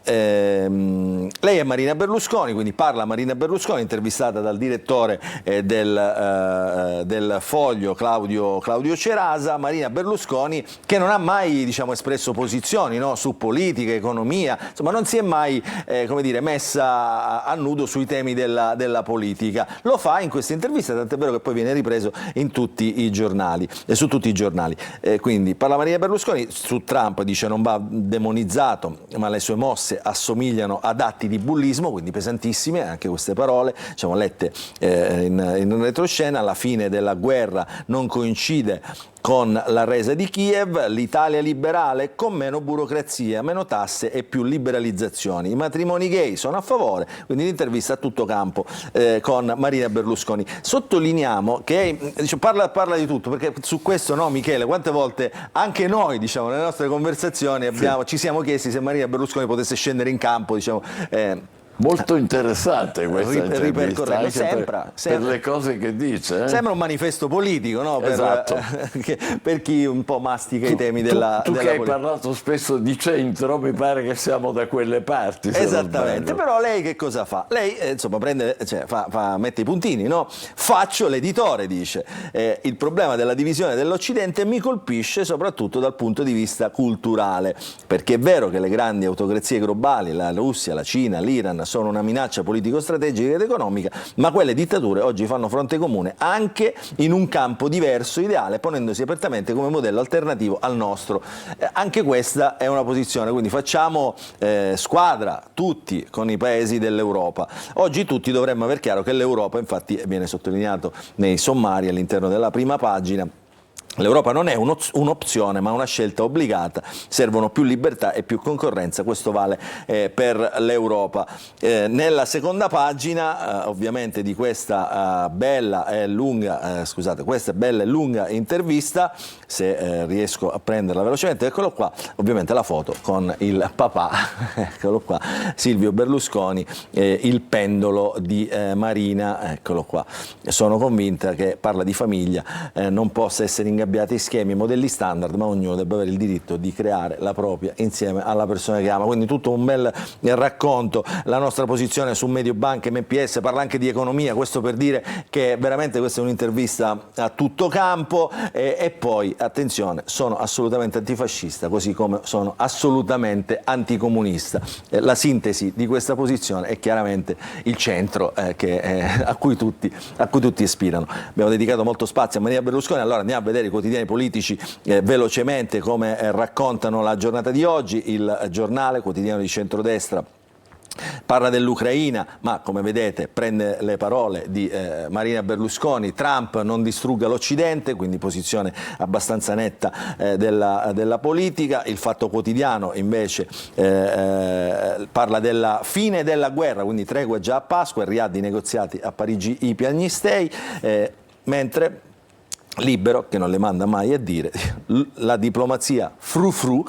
Lei è Marina Berlusconi, quindi parla Marina Berlusconi, intervistata dal direttore del Foglio, Claudio Cerasa. Marina Berlusconi, che non ha mai, diciamo, espresso posizioni, no, su politica, economia, insomma non si è mai come dire, messa a nudo sui temi della politica. Lo fa in questa intervista, tant'è vero che poi viene ripreso in tutti i giornali, su tutti i giornali. Quindi parla Marina Berlusconi. Su Trump dice: non va demonizzato, ma le sue mosse assomigliano ad atti di bullismo, quindi pesantissime anche queste parole, diciamo, lette in retroscena. La fine della guerra non coincide con la resa di Kiev, l'Italia liberale con meno burocrazia, meno tasse e più liberalizzazioni. I matrimoni gay sono a favore, quindi l'intervista a tutto campo con Marina Berlusconi. Sottolineiamo che diciamo, parla di tutto, perché su questo, no, Michele, quante volte anche noi, diciamo, nelle nostre conversazioni ci siamo chiesti se Marina Berlusconi potesse scendere in campo, diciamo, molto interessante questa intervista, anche per le cose che dice. Sembra un manifesto politico, no? Esatto. Per chi un po' mastica i temi della tu che hai politica. parlato spesso di centro, mi pare che siamo da quelle parti. Esattamente, però lei che cosa fa? Lei insomma prende, cioè, mette i puntini, no? Faccio l'editore, dice. Il problema della divisione dell'Occidente mi colpisce soprattutto dal punto di vista culturale, perché è vero che le grandi autocrazie globali, la Russia, la Cina, l'Iran, sono una minaccia politico-strategica ed economica, ma quelle dittature oggi fanno fronte comune anche in un campo diverso, ideale, ponendosi apertamente come modello alternativo al nostro. Anche questa è una posizione, quindi facciamo squadra tutti con i paesi dell'Europa. Oggi tutti dovremmo aver chiaro che l'Europa, infatti viene sottolineato nei sommari all'interno della prima pagina, l'Europa non è un'opzione ma una scelta obbligata, servono più libertà e più concorrenza, questo vale per l'Europa. Nella seconda pagina ovviamente di questa bella e lunga, questa bella e lunga intervista, se riesco a prenderla velocemente, eccolo qua, ovviamente la foto con il papà, eccolo qua, Silvio Berlusconi, il pendolo di Marina, eccolo qua. Sono convinta che parla di famiglia, non possa essere ingabbiati schemi, modelli standard, ma ognuno debba avere il diritto di creare la propria insieme alla persona che ama. Quindi tutto un bel racconto, la nostra posizione su Mediobanca, MPS, parla anche di economia, questo per dire che veramente questa è un'intervista a tutto campo, e poi attenzione, sono assolutamente antifascista, così come sono assolutamente anticomunista. La sintesi di questa posizione è chiaramente il centro a cui tutti ispirano. Abbiamo dedicato molto spazio a Maria Berlusconi, allora andiamo a vedere i quotidiani politici velocemente come raccontano la giornata di oggi. Il Giornale, quotidiano di centrodestra, parla dell'Ucraina, ma come vedete prende le parole di Marina Berlusconi: Trump non distrugga l'Occidente, quindi posizione abbastanza netta della politica. Il Fatto Quotidiano invece parla della fine della guerra, quindi tregua già a Pasqua, Riyadh i negoziati, a Parigi i piagnistei, mentre Libero, che non le manda mai a dire, la diplomazia frufru,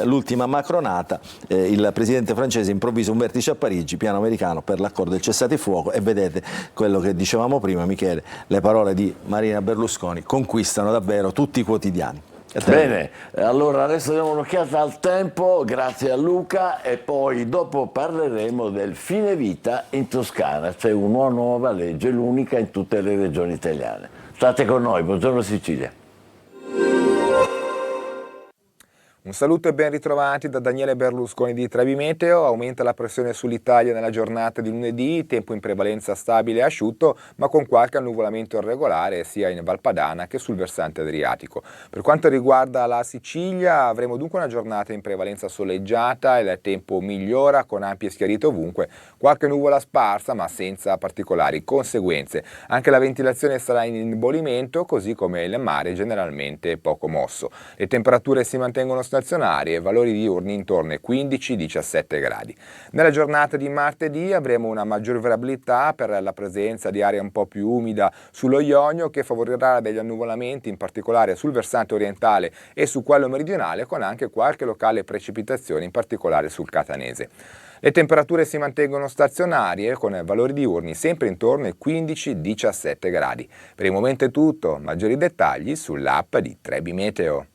l'ultima macronata, il presidente francese improvvisa un vertice a Parigi, piano americano per l'accordo del cessate il fuoco, e vedete quello che dicevamo prima, Michele, le parole di Marina Berlusconi conquistano davvero tutti i quotidiani. Bene, allora adesso diamo un'occhiata al tempo, grazie a Luca, e poi dopo parleremo del fine vita in Toscana. C'è una nuova legge, l'unica in tutte le regioni italiane. State con noi, buongiorno Sicilia. Un saluto e ben ritrovati da Daniele Berlusconi di Trebi Meteo. Aumenta la pressione sull'Italia nella giornata di lunedì, tempo in prevalenza stabile e asciutto, ma con qualche annuvolamento irregolare sia in Valpadana che sul versante adriatico. Per quanto riguarda la Sicilia, avremo dunque una giornata in prevalenza soleggiata, il tempo migliora con ampie schiarite ovunque, qualche nuvola sparsa ma senza particolari conseguenze. Anche la ventilazione sarà in indebolimento, così come il mare generalmente poco mosso. Le temperature si mantengono stazionarie, valori diurni intorno ai 15-17 gradi. Nella giornata di martedì avremo una maggior variabilità per la presenza di aria un po' più umida sullo Ionio, che favorirà degli annuvolamenti in particolare sul versante orientale e su quello meridionale, con anche qualche locale precipitazione in particolare sul catanese. Le temperature si mantengono stazionarie con valori diurni sempre intorno ai 15-17 gradi. Per il momento è tutto, maggiori dettagli sull'app di Trebi Meteo.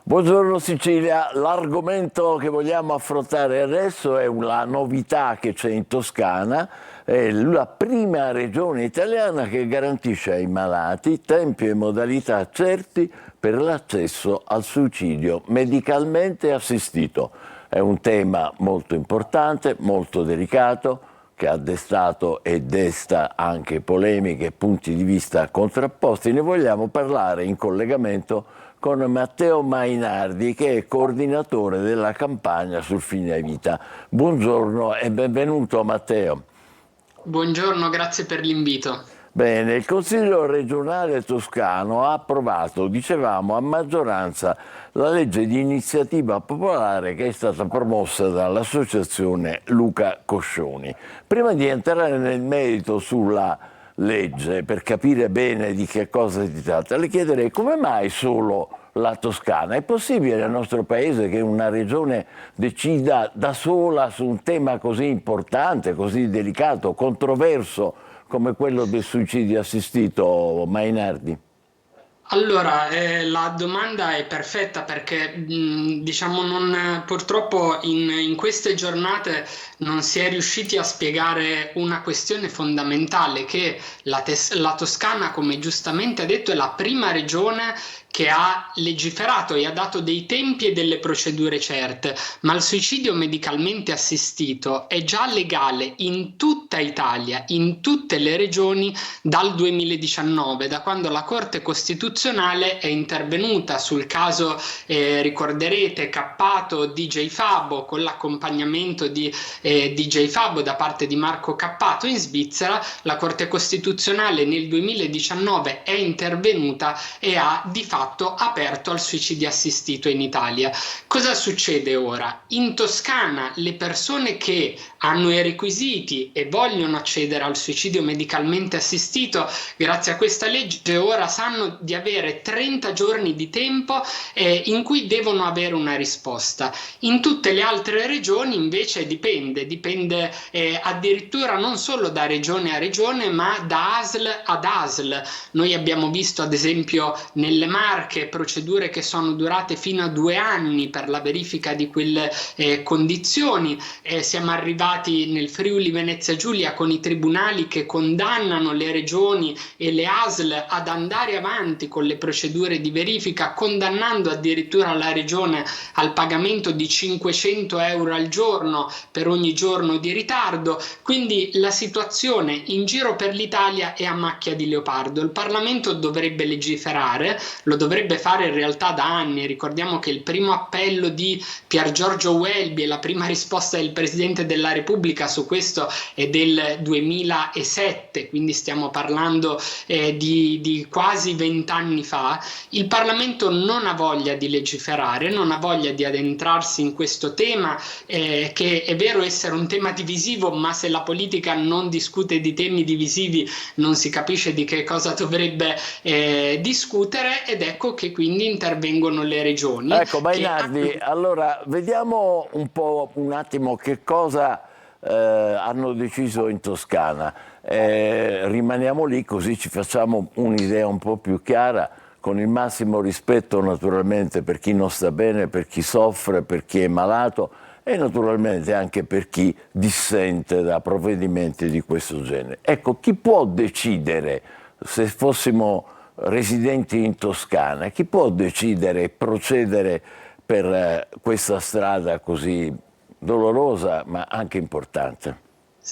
Buongiorno Sicilia, l'argomento che vogliamo affrontare adesso è la novità che c'è in Toscana, è la prima regione italiana che garantisce ai malati tempi e modalità certi per l'accesso al suicidio medicalmente assistito. È un tema molto importante, molto delicato, che ha destato e desta anche polemiche e punti di vista contrapposti. Ne vogliamo parlare in collegamento con Matteo Mainardi, che è coordinatore della campagna sul fine vita. Buongiorno e benvenuto Matteo. Buongiorno, grazie per l'invito. Bene, il Consiglio regionale toscano ha approvato, dicevamo, a maggioranza la legge di iniziativa popolare che è stata promossa dall'associazione Luca Coscioni. Prima di entrare nel merito sulla legge, per capire bene di che cosa si tratta, le chiederei come mai solo la Toscana? È possibile nel nostro paese che una regione decida da sola su un tema così importante, così delicato, controverso come quello del suicidio assistito, Mainardi? Allora, la domanda è perfetta perché diciamo purtroppo in queste giornate non si è riusciti a spiegare una questione fondamentale che la Toscana, come giustamente ha detto, è la prima regione che ha legiferato e ha dato dei tempi e delle procedure certe, ma il suicidio medicalmente assistito è già legale in tutta Italia, in tutte le regioni dal 2019, da quando la Corte Costituzionale è intervenuta sul caso, ricorderete, Cappato DJ Fabo, con l'accompagnamento di DJ Fabo da parte di Marco Cappato in Svizzera. La Corte Costituzionale nel 2019 è intervenuta e ha di fatto aperto al suicidio assistito in Italia. Cosa succede ora? In Toscana le persone che hanno i requisiti e vogliono accedere al suicidio medicalmente assistito, grazie a questa legge ora sanno di avere 30 giorni di tempo in cui devono avere una risposta. In tutte le altre regioni invece dipende addirittura non solo da regione a regione, ma da ASL ad ASL. Noi abbiamo visto ad esempio nelle Marche procedure che sono durate fino a 2 anni per la verifica di quelle condizioni. Siamo arrivati nel Friuli Venezia Giulia con i tribunali che condannano le regioni e le ASL ad andare avanti con le procedure di verifica, condannando addirittura la regione al pagamento di 500 euro al giorno per ogni giorno di ritardo. Quindi la situazione in giro per l'Italia è a macchia di leopardo. Il Parlamento dovrebbe legiferare, lo dovrebbe fare in realtà da anni. Ricordiamo che il primo appello di Pier Giorgio Welby e la prima risposta del Presidente della Repubblica su questo è del 2007, quindi stiamo parlando di quasi 20 anni fa. Il Parlamento non ha voglia di legiferare, non ha voglia di addentrarsi in questo tema, che è vero essere un tema divisivo, ma se la politica non discute di temi divisivi non si capisce di che cosa dovrebbe discutere, ed ecco che quindi intervengono le regioni. Ecco, Mainardi, allora vediamo un attimo che cosa hanno deciso in Toscana. Rimaniamo lì così ci facciamo un'idea un po' più chiara, con il massimo rispetto naturalmente per chi non sta bene, per chi soffre, per chi è malato e naturalmente anche per chi dissente da provvedimenti di questo genere. Ecco, chi può decidere, se fossimo residenti in Toscana, chi può decidere e procedere per questa strada così dolorosa ma anche importante?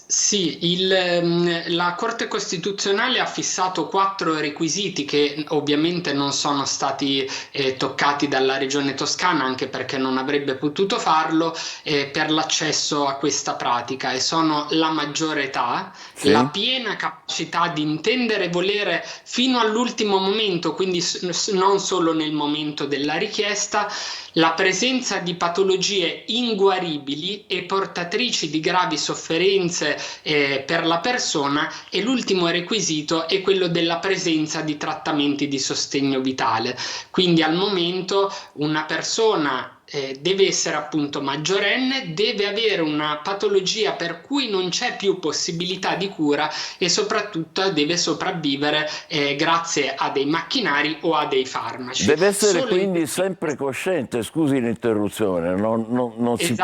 Sì, la Corte Costituzionale ha fissato 4 requisiti che ovviamente non sono stati toccati dalla Regione Toscana, anche perché non avrebbe potuto farlo, per l'accesso a questa pratica, e sono la maggiore età, sì, la piena capacità di intendere e volere fino all'ultimo momento, quindi non solo nel momento della richiesta, la presenza di patologie inguaribili e portatrici di gravi sofferenze per la persona, e l'ultimo requisito è quello della presenza di trattamenti di sostegno vitale. Quindi al momento una persona deve essere appunto maggiorenne, deve avere una patologia per cui non c'è più possibilità di cura e soprattutto deve sopravvivere grazie a dei macchinari o a dei farmaci. Deve essere quindi sempre cosciente, scusi l'interruzione, non si...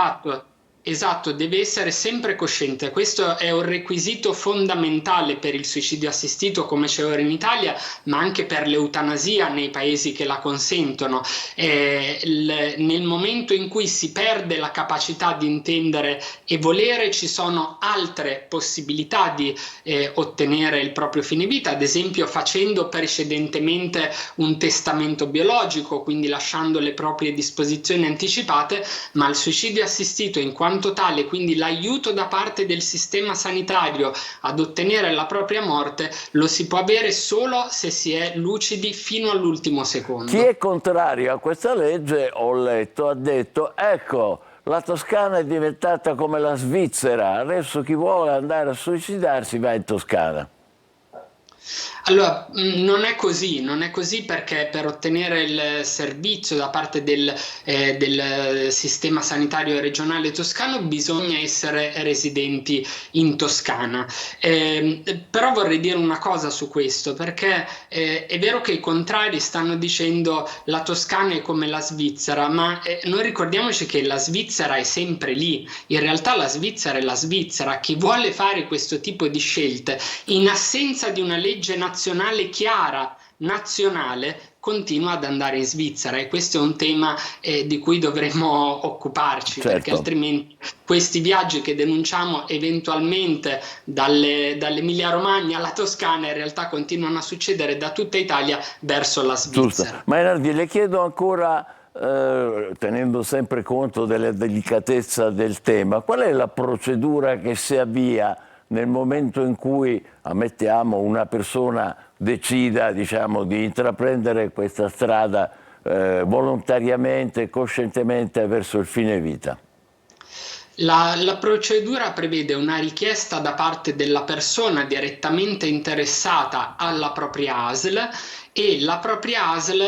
Esatto, deve essere sempre cosciente. Questo è un requisito fondamentale per il suicidio assistito come c'è ora in Italia, ma anche per l'eutanasia nei paesi che la consentono. Nel momento in cui si perde la capacità di intendere e volere, ci sono altre possibilità di ottenere il proprio fine vita, ad esempio facendo precedentemente un testamento biologico, quindi lasciando le proprie disposizioni anticipate, ma il suicidio assistito in quanto tale, quindi l'aiuto da parte del sistema sanitario ad ottenere la propria morte, lo si può avere solo se si è lucidi fino all'ultimo secondo. Chi è contrario a questa legge, ho letto, ha detto: ecco, la Toscana è diventata come la Svizzera, adesso chi vuole andare a suicidarsi va in Toscana. Allora, non è così perché per ottenere il servizio da parte del sistema sanitario regionale toscano bisogna essere residenti in Toscana. Però vorrei dire una cosa su questo, perché è vero che i contrari stanno dicendo la Toscana è come la Svizzera, ma noi ricordiamoci che la Svizzera è sempre lì. In realtà la Svizzera è la Svizzera. Chi vuole fare questo tipo di scelte in assenza di una legge nazionale chiara, nazionale, continua ad andare in Svizzera, e questo è un tema di cui dovremmo occuparci, Certo. perché altrimenti questi viaggi che denunciamo eventualmente dall'Emilia Romagna alla Toscana in realtà continuano a succedere da tutta Italia verso la Giusto. Svizzera. Mainardi, le chiedo ancora, tenendo sempre conto della delicatezza del tema, qual è la procedura che si avvia nel momento in cui, ammettiamo, una persona decida, diciamo, di intraprendere questa strada volontariamente, coscientemente verso il fine vita? La procedura prevede una richiesta da parte della persona direttamente interessata alla propria ASL, e la propria ASL,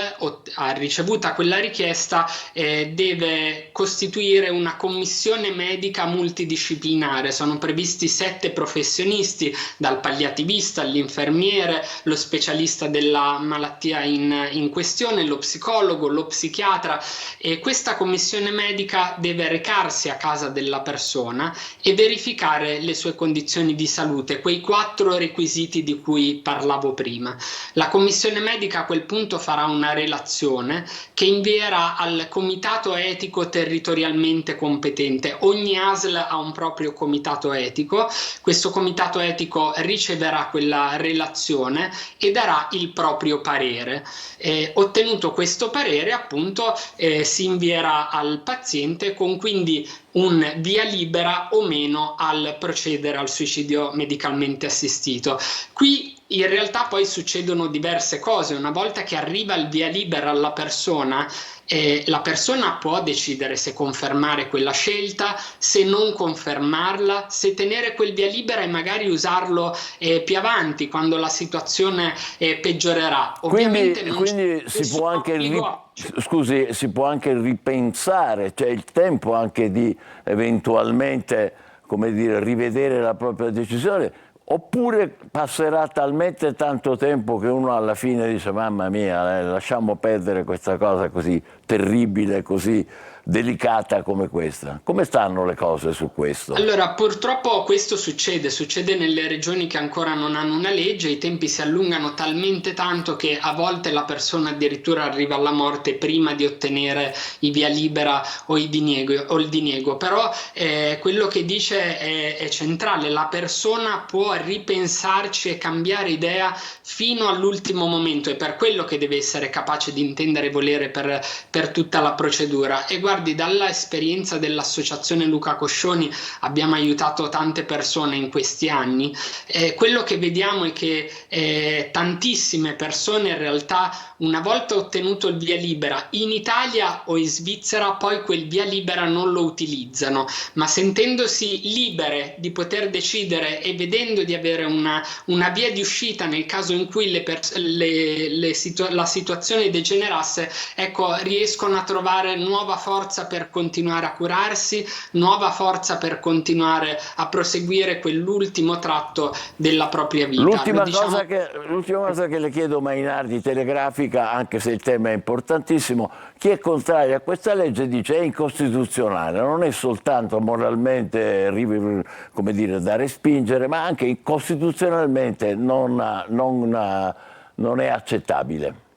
ricevuta quella richiesta, deve costituire una commissione medica multidisciplinare. Sono previsti 7 professionisti, dal palliativista all'infermiere, lo specialista della malattia in questione, lo psicologo, lo psichiatra, e questa commissione medica deve recarsi a casa della persona e verificare le sue condizioni di salute, quei 4 requisiti di cui parlavo prima. La commissione medica a quel punto farà una relazione che invierà al comitato etico territorialmente competente. Ogni ASL ha un proprio comitato etico. Questo comitato etico riceverà quella relazione e darà il proprio parere. Ottenuto questo parere, appunto, si invierà al paziente con quindi un via libera o meno al procedere al suicidio medicalmente assistito. Qui in realtà poi succedono diverse cose. Una volta che arriva il via libera alla persona, la persona può decidere se confermare quella scelta, se non confermarla, se tenere quel via libera e magari usarlo più avanti quando la situazione peggiorerà. Ovviamente quindi si può anche si può anche ripensare, c'è il tempo anche di eventualmente, come dire, rivedere la propria decisione. Oppure passerà talmente tanto tempo che uno alla fine dice mamma mia, lasciamo perdere questa cosa così terribile, così delicata come questa. Come stanno le cose su questo? Allora, purtroppo questo succede nelle regioni che ancora non hanno una legge. I tempi si allungano talmente tanto che a volte la persona addirittura arriva alla morte prima di ottenere il via libera o il diniego. Però quello che dice è centrale: la persona può ripensarci e cambiare idea fino all'ultimo momento, è per quello che deve essere capace di intendere e volere per tutta la procedura. E guardi, dalla esperienza dell'associazione Luca Coscioni abbiamo aiutato tante persone in questi anni. Quello che vediamo è che tantissime persone in realtà, una volta ottenuto il via libera in Italia o in Svizzera, poi quel via libera non lo utilizzano, ma sentendosi libere di poter decidere e vedendo di avere una via di uscita nel caso in cui la situazione degenerasse, ecco, riescono a trovare nuova forza per continuare a curarsi, nuova forza per continuare a proseguire quell'ultimo tratto della propria vita. L'ultima cosa che le chiedo, Mainardi, telegrafica, anche se il tema è importantissimo: chi è contrario a questa legge dice è incostituzionale, non è soltanto moralmente, come dire, da respingere, ma anche costituzionalmente non è accettabile.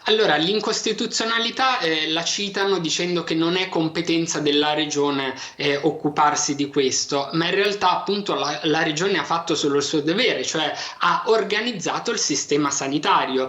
Allora, l'incostituzionalità la citano dicendo che non è competenza della regione occuparsi di questo, ma in realtà appunto la regione ha fatto solo il suo dovere, cioè ha organizzato il sistema sanitario,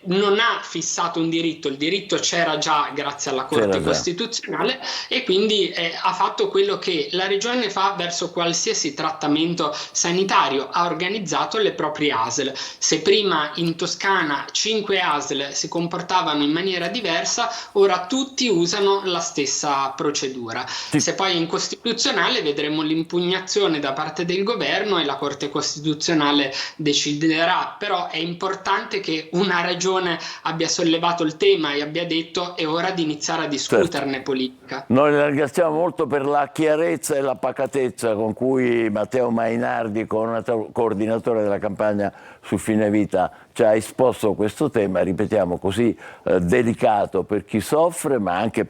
non ha fissato un diritto, il diritto c'era già grazie alla Corte Costituzionale, e quindi ha fatto quello che la regione fa verso qualsiasi trattamento sanitario: ha organizzato le proprie ASL. Se prima in Toscana 5 ASL si comportavano in maniera diversa, ora tutti usano la stessa procedura. Se poi è incostituzionale vedremo l'impugnazione da parte del governo e la Corte Costituzionale deciderà, però è importante che una regione abbia sollevato il tema e abbia detto è ora di iniziare a discuterne politica. Noi la ringraziamo molto per la chiarezza e la pacatezza con cui Matteo Mainardi, coordinatore della campagna su Fine Vita, ci ha esposto questo tema, ripetiamo, così delicato per chi soffre, ma anche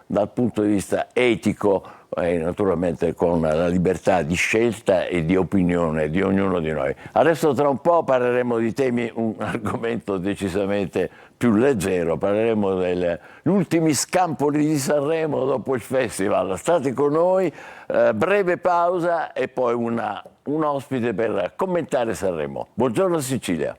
dal punto di vista etico, naturalmente con la libertà di scelta e di opinione di ognuno di noi. Adesso tra un po' parleremo di temi, un argomento decisamente più leggero, parleremo degli ultimi scampoli di Sanremo dopo il festival. State con noi, breve pausa e poi un ospite per commentare Sanremo. Buongiorno Sicilia.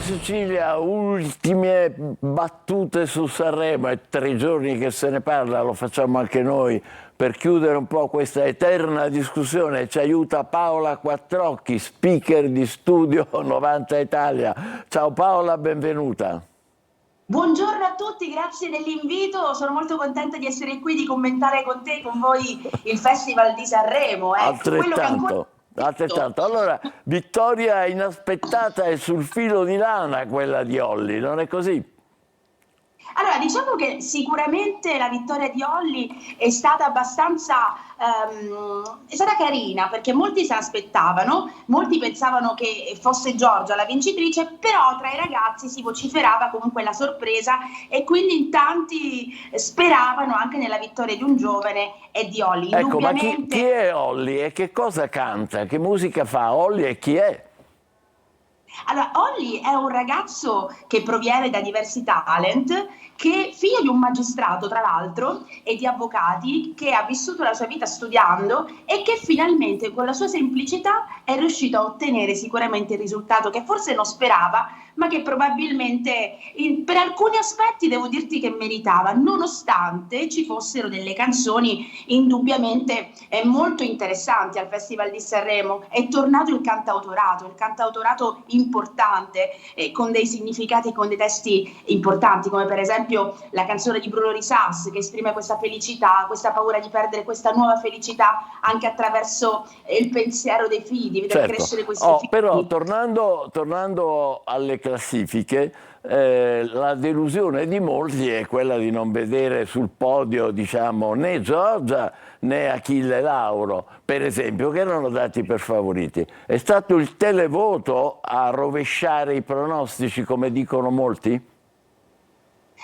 Sicilia, ultime battute su Sanremo, è 3 giorni che se ne parla, lo facciamo anche noi per chiudere un po' questa eterna discussione. Ci aiuta Paola Quattrocchi, speaker di Studio 90 Italia. Ciao Paola, benvenuta. Buongiorno a tutti, grazie dell'invito, sono molto contenta di essere qui, di commentare con te, con voi il Festival di Sanremo. Altrettanto. Allora, vittoria inaspettata e sul filo di lana quella di Olly, non è così? Allora, diciamo che sicuramente la vittoria di Olly è stata abbastanza è stata carina, perché molti se l'aspettavano, molti pensavano che fosse Giorgia la vincitrice, però tra i ragazzi si vociferava comunque la sorpresa e quindi in tanti speravano anche nella vittoria di un giovane e di Olly. Ecco, ma chi è Olly e che cosa canta? Che musica fa Olly e chi è? Allora, Olly è un ragazzo che proviene da diversi talent, che figlio di un magistrato tra l'altro e di avvocati, che ha vissuto la sua vita studiando e che finalmente con la sua semplicità è riuscito a ottenere sicuramente il risultato che forse non sperava, ma che probabilmente per alcuni aspetti devo dirti che meritava, nonostante ci fossero delle canzoni indubbiamente molto interessanti al Festival di Sanremo. È tornato il cantautorato importante, con dei significati e con dei testi importanti, come per esempio la canzone di Bruno Risas, che esprime questa felicità, questa paura di perdere questa nuova felicità anche attraverso il pensiero dei figli, di vedere crescere questi figli. Però tornando alle classifiche, la delusione di molti è quella di non vedere sul podio, diciamo, né Giorgia né Achille Lauro, per esempio, che erano dati per favoriti. È stato il televoto a rovesciare i pronostici, come dicono molti?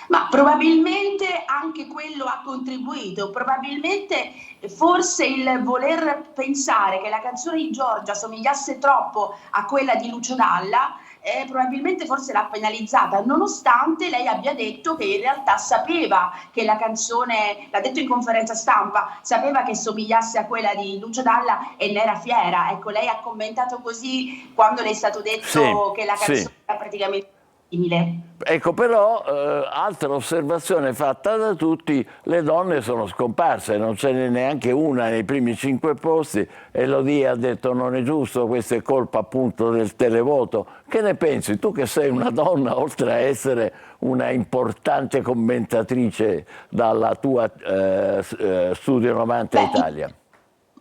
Ma probabilmente anche quello ha contribuito, probabilmente forse il voler pensare che la canzone di Giorgia somigliasse troppo a quella di Lucio Dalla, probabilmente forse l'ha penalizzata, nonostante lei abbia detto che in realtà sapeva che la canzone, l'ha detto in conferenza stampa, sapeva che somigliasse a quella di Lucio Dalla e ne era fiera. Ecco, lei ha commentato così quando le è stato detto che la canzone era praticamente simile. Ecco, però, altra osservazione fatta da tutti, le donne sono scomparse, non ce n'è neanche una nei primi 5 posti. Elodie ha detto non è giusto, questa è colpa appunto del televoto. Che ne pensi? Tu che sei una donna, oltre a essere una importante commentatrice dalla tua Studio 90 Italia.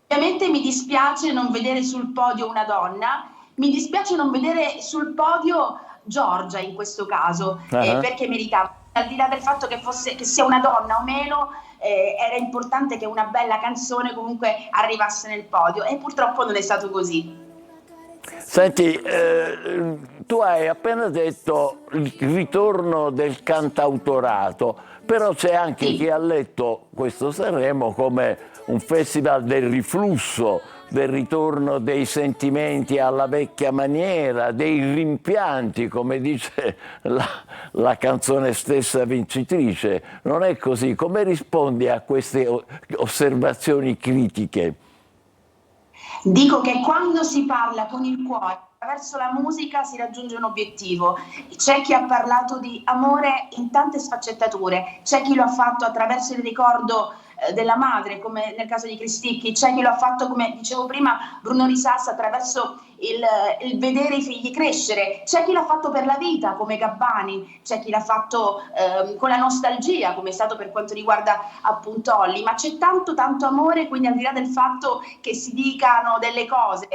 Ovviamente mi dispiace non vedere sul podio una donna, mi dispiace non vedere sul podio Giorgia in questo caso, perché meritava, al di là del fatto che sia una donna o meno, era importante che una bella canzone comunque arrivasse nel podio e purtroppo non è stato così. Senti, tu hai appena detto il ritorno del cantautorato, però c'è anche chi ha letto questo Sanremo come un festival del riflusso, del ritorno dei sentimenti alla vecchia maniera, dei rimpianti, come dice la canzone stessa vincitrice. Non è così? Come rispondi a queste osservazioni critiche? Dico che quando si parla con il cuore, attraverso la musica si raggiunge un obiettivo. C'è chi ha parlato di amore in tante sfaccettature, c'è chi lo ha fatto attraverso il ricordo della madre, come nel caso di Cristicchi, c'è chi lo ha fatto, come dicevo prima, Bruno Risassa, attraverso il vedere i figli crescere, c'è chi l'ha fatto per la vita come Gabbani, c'è chi l'ha fatto con la nostalgia, come è stato per quanto riguarda appunto Olli, ma c'è tanto amore, quindi al di là del fatto che si dicano delle cose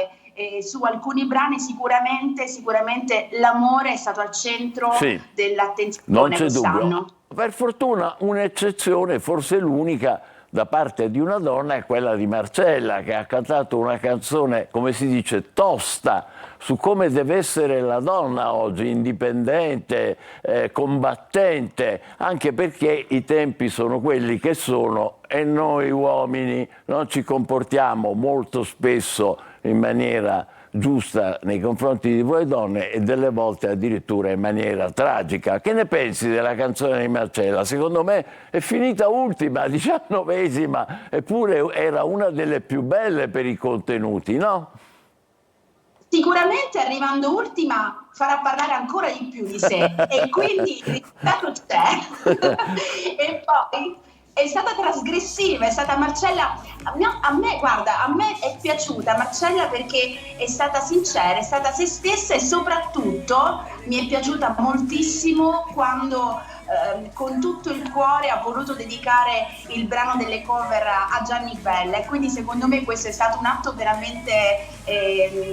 su alcuni brani, sicuramente l'amore è stato al centro dell'attenzione non c'è quest'anno. dubbio. Per fortuna un'eccezione, forse l'unica, da parte di una donna è quella di Marcella, che ha cantato una canzone, come si dice, tosta, su come deve essere la donna oggi, indipendente, combattente, anche perché i tempi sono quelli che sono e noi uomini non ci comportiamo molto spesso in maniera giusta nei confronti di voi donne e delle volte addirittura in maniera tragica. Che ne pensi della canzone di Marcella? Secondo me è finita ultima, 19esima, eppure era una delle più belle per i contenuti, no? Sicuramente arrivando ultima farà parlare ancora di più di sé e quindi il risultato c'è. E poi è stata trasgressiva, è stata Marcella, a me è piaciuta Marcella perché è stata sincera, è stata se stessa e soprattutto mi è piaciuta moltissimo quando con tutto il cuore ha voluto dedicare il brano delle cover a Gianni Bella, e quindi secondo me questo è stato un atto veramente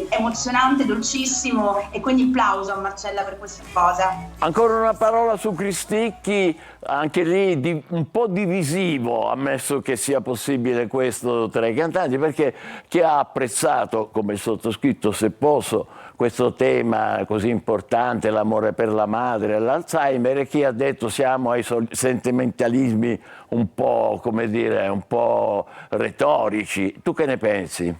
emozionante, dolcissimo, e quindi applauso a Marcella per questa cosa. Ancora una parola su Cristicchi, anche lì un po' divisivo, ammesso che sia possibile questo tra i cantanti, perché chi ha apprezzato, come il sottoscritto se posso, questo tema così importante, l'amore per la madre, l'Alzheimer, e chi ha detto siamo ai sentimentalismi un po', come dire, un po' retorici. Tu che ne pensi?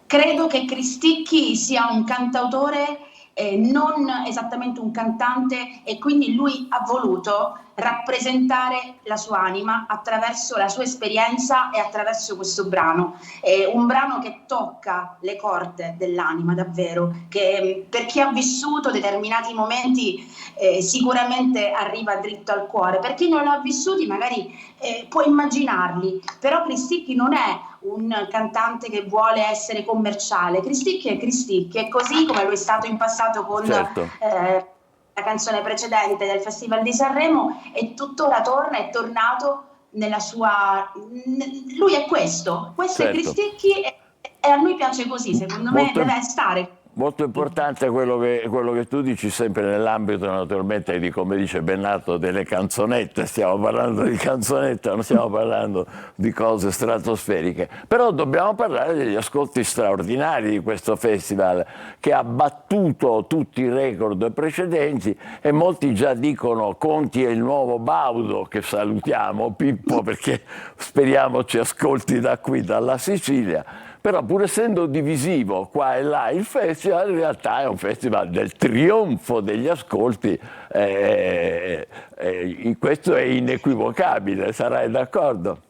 Credo che Cristicchi sia un cantautore, non esattamente un cantante, e quindi lui ha voluto rappresentare la sua anima attraverso la sua esperienza e attraverso questo brano. È un brano che tocca le corde dell'anima davvero, che per chi ha vissuto determinati momenti sicuramente arriva dritto al cuore. Per chi non l'ha vissuti magari può immaginarli, però Cristicchi non è un cantante che vuole essere commerciale. Cristicchi è Cristicchi, è così come lo è stato in passato con la canzone precedente del Festival di Sanremo, e tuttora torna, è tornato nella sua... Lui è questo è Cristicchi, e a noi piace così, secondo me deve stare. Molto importante quello che tu dici, sempre nell'ambito naturalmente di, come dice Bennato, delle canzonette. Stiamo parlando di canzonette, non stiamo parlando di cose stratosferiche, però dobbiamo parlare degli ascolti straordinari di questo festival, che ha battuto tutti i record precedenti, e molti già dicono Conti è il nuovo Baudo, che salutiamo, Pippo, perché speriamo ci ascolti da qui, dalla Sicilia. Però pur essendo divisivo qua e là il festival, in realtà è un festival del trionfo degli ascolti, questo è inequivocabile, sarai d'accordo?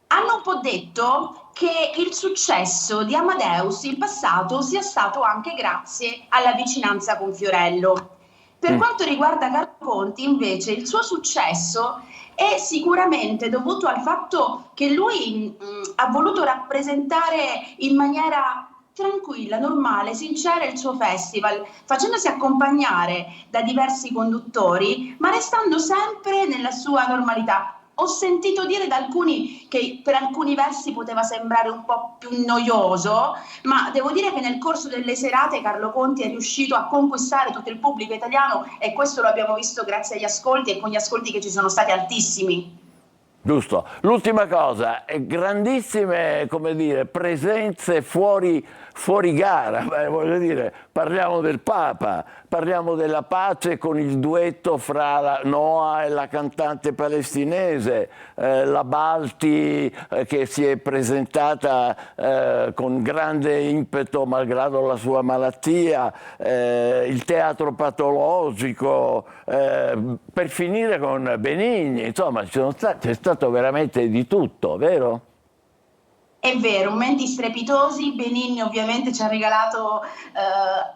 Hanno un po' detto che il successo di Amadeus in passato sia stato anche grazie alla vicinanza con Fiorello. Per quanto riguarda Carlo Conti, invece, il suo successo è sicuramente dovuto al fatto che lui ha voluto rappresentare in maniera tranquilla, normale, sincera il suo festival, facendosi accompagnare da diversi conduttori, ma restando sempre nella sua normalità. Ho sentito dire da alcuni che per alcuni versi poteva sembrare un po' più noioso, ma devo dire che nel corso delle serate Carlo Conti è riuscito a conquistare tutto il pubblico italiano, e questo lo abbiamo visto grazie agli ascolti, e con gli ascolti che ci sono stati altissimi. Giusto. L'ultima cosa, grandissime, come dire, presenze fuori gara, voglio dire, parliamo del Papa, parliamo della pace con il duetto fra Noah e la cantante palestinese, la Balti che si è presentata con grande impeto malgrado la sua malattia, il teatro patologico, per finire con Benigni, insomma c'è stato veramente di tutto, vero? È vero, momenti strepitosi. Benigni ovviamente ci ha regalato,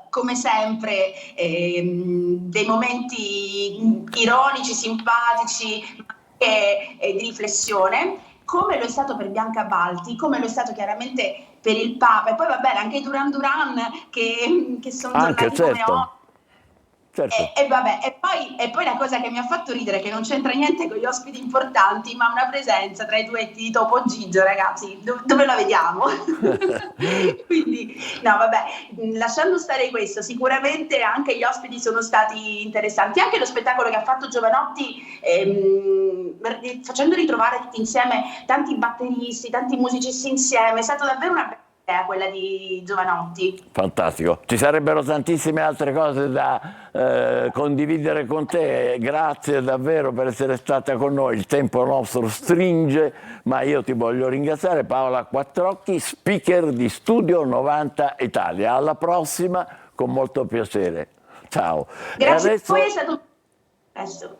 come sempre, dei momenti ironici, simpatici, di riflessione, come lo è stato per Bianca Balti, come lo è stato chiaramente per il Papa, e poi va bene anche Duran Duran che sono Anche, tornati come certo. Certo. E poi la cosa che mi ha fatto ridere, che non c'entra niente con gli ospiti importanti, ma una presenza tra i duetti di Topo Gigio, ragazzi, dove la vediamo? Quindi, no, vabbè, lasciando stare questo, sicuramente anche gli ospiti sono stati interessanti, anche lo spettacolo che ha fatto Giovanotti, facendo ritrovare tutti insieme tanti batteristi, tanti musicisti insieme, è stata davvero una bella idea quella di Giovanotti. Fantastico, ci sarebbero tantissime altre cose da condividere con te, grazie davvero per essere stata con noi, il tempo nostro stringe, ma io ti voglio ringraziare. Paola Quattrocchi, speaker di Studio 90 Italia, alla prossima, con molto piacere, ciao. Grazie adesso... a voi, è stato presto.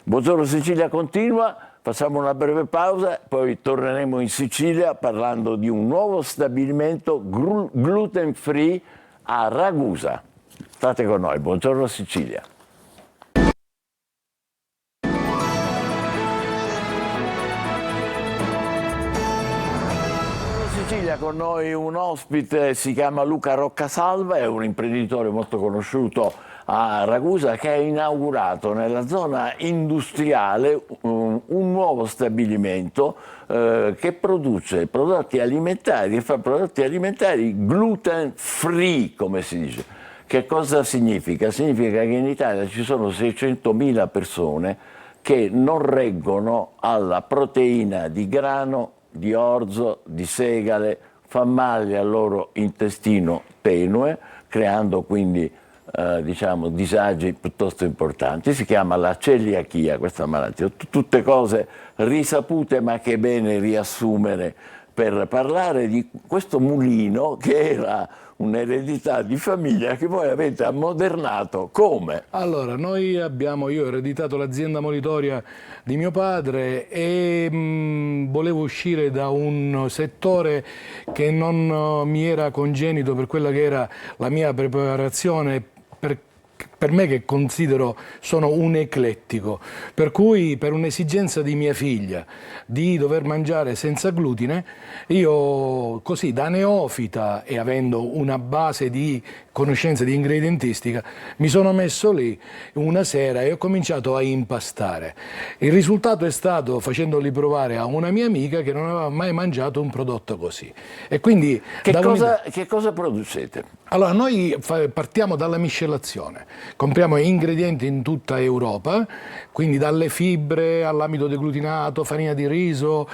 Buongiorno Sicilia continua, facciamo una breve pausa, poi torneremo in Sicilia parlando di un nuovo stabilimento gluten free a Ragusa. State con noi, buongiorno Sicilia. Sicilia, con noi un ospite, si chiama Luca Roccasalva, è un imprenditore molto conosciuto a Ragusa che ha inaugurato nella zona industriale un nuovo stabilimento che produce prodotti alimentari, fa prodotti alimentari gluten free, come si dice. Che cosa significa? Significa che in Italia ci sono 600.000 persone che non reggono alla proteina di grano, di orzo, di segale, fa male al loro intestino tenue, creando quindi diciamo disagi piuttosto importanti. Si chiama la celiachia questa malattia, tutte cose risapute ma che è bene riassumere per parlare di questo mulino che era un'eredità di famiglia che voi avete ammodernato. Come? Allora, io ho ereditato l'azienda molitoria di mio padre e volevo uscire da un settore che non mi era congenito per quella che era la mia preparazione, per me che sono un eclettico, per cui per un'esigenza di mia figlia di dover mangiare senza glutine, io così da neofita e avendo una base di conoscenza di ingredientistica mi sono messo lì una sera e ho cominciato a impastare. Il risultato è stato facendoli provare a una mia amica che non aveva mai mangiato un prodotto così. E quindi che cosa producete? Allora, noi partiamo dalla miscelazione, compriamo ingredienti in tutta Europa, quindi dalle fibre all'amido deglutinato, farina di riso,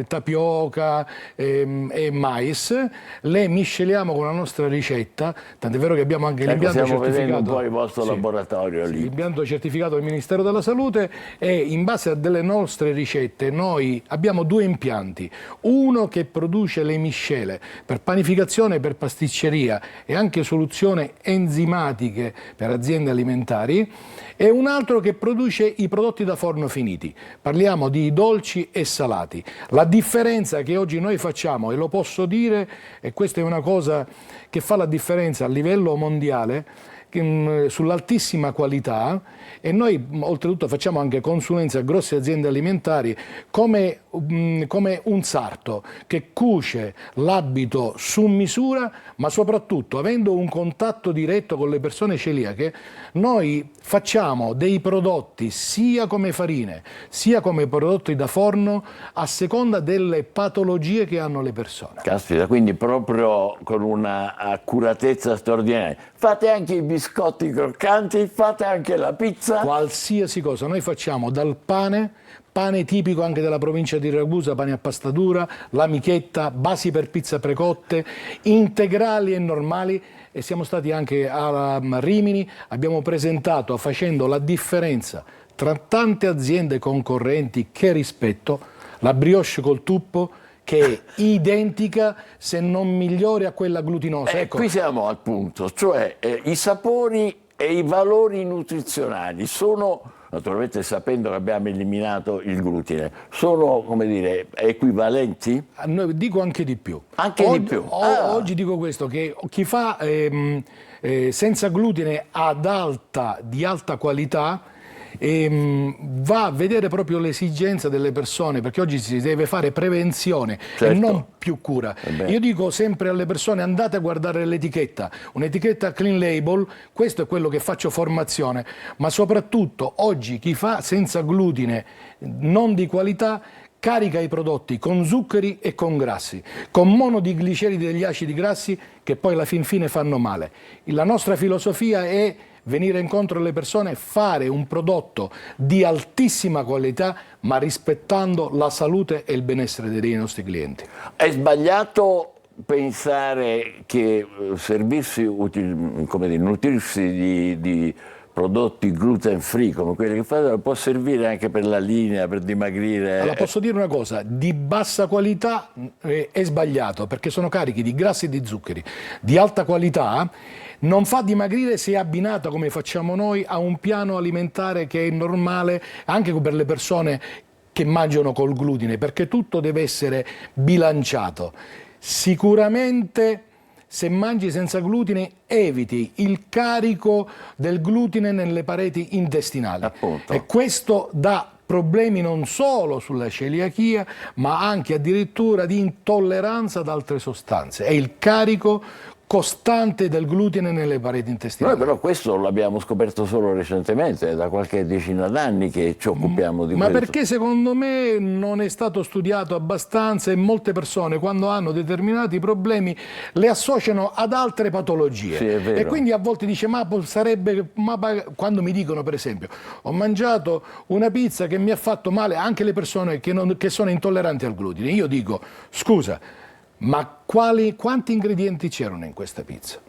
tapioca e mais, le misceliamo con la nostra ricetta, tant'è vero che abbiamo anche l'impianto certificato. Stiamo vedendo poi il vostro laboratorio lì. L'impianto certificato del Ministero della Salute, e in base a delle nostre ricette noi abbiamo due impianti, uno che produce le miscele per panificazione, per pasticceria e anche soluzioni enzimatiche per aziende alimentari, e un altro che produce i prodotti da forno finiti. Parliamo di dolci e salati. La differenza che oggi noi facciamo, e lo posso dire, e questa è una cosa che fa la differenza a livello mondiale, sull'altissima qualità, e noi oltretutto facciamo anche consulenza a grosse aziende alimentari come un sarto che cuce l'abito su misura, ma soprattutto avendo un contatto diretto con le persone celiache, noi facciamo dei prodotti sia come farine sia come prodotti da forno a seconda delle patologie che hanno le persone. Caspita, quindi proprio con una accuratezza straordinaria. Fate anche i biscotti croccanti, fate anche la pizza. Qualsiasi cosa, noi facciamo dal pane tipico anche della provincia di Ragusa, pane a pasta dura, l'amichetta, basi per pizza precotte, integrali e normali, e siamo stati anche a Rimini, abbiamo presentato facendo la differenza tra tante aziende concorrenti che rispetto, la brioche col tuppo, che è identica se non migliore a quella glutinosa. Ecco. Qui siamo al punto, cioè i sapori e i valori nutrizionali sono, naturalmente sapendo che abbiamo eliminato il glutine, sono, come dire, equivalenti? Dico anche di più. Di più. Oggi dico questo, che chi fa senza glutine di alta qualità, va a vedere proprio l'esigenza delle persone, perché oggi si deve fare prevenzione e non più cura. Io dico sempre alle persone: andate a guardare l'etichetta, un'etichetta clean label, questo è quello che faccio formazione, ma soprattutto oggi chi fa senza glutine, non di qualità, carica i prodotti con zuccheri e con grassi, con monodigliceridi degli acidi grassi che poi alla fin fine fanno male. La nostra filosofia è venire incontro alle persone, fare un prodotto di altissima qualità ma rispettando la salute e il benessere dei nostri clienti. È sbagliato pensare che servirsi, nutrirsi di prodotti gluten free come quelli che fate può servire anche per la linea, per dimagrire? Allora, posso dire una cosa: di bassa qualità è sbagliato, perché sono carichi di grassi e di zuccheri. Di alta qualità non fa dimagrire se è abbinata, come facciamo noi, a un piano alimentare che è normale anche per le persone che mangiano col glutine, perché tutto deve essere bilanciato. Sicuramente se mangi senza glutine eviti il carico del glutine nelle pareti intestinali. Appunto. E questo dà problemi non solo sulla celiachia, ma anche addirittura di intolleranza ad altre sostanze. È il carico costante del glutine nelle pareti intestinali. Noi però questo l'abbiamo scoperto solo recentemente, è da qualche decina d'anni che ci occupiamo di questo. Ma perché secondo me non è stato studiato abbastanza e molte persone quando hanno determinati problemi le associano ad altre patologie. Sì, è vero. E quindi a volte dice quando mi dicono per esempio ho mangiato una pizza che mi ha fatto male, anche le persone che sono intolleranti al glutine, io dico scusa, ma quanti ingredienti c'erano in questa pizza?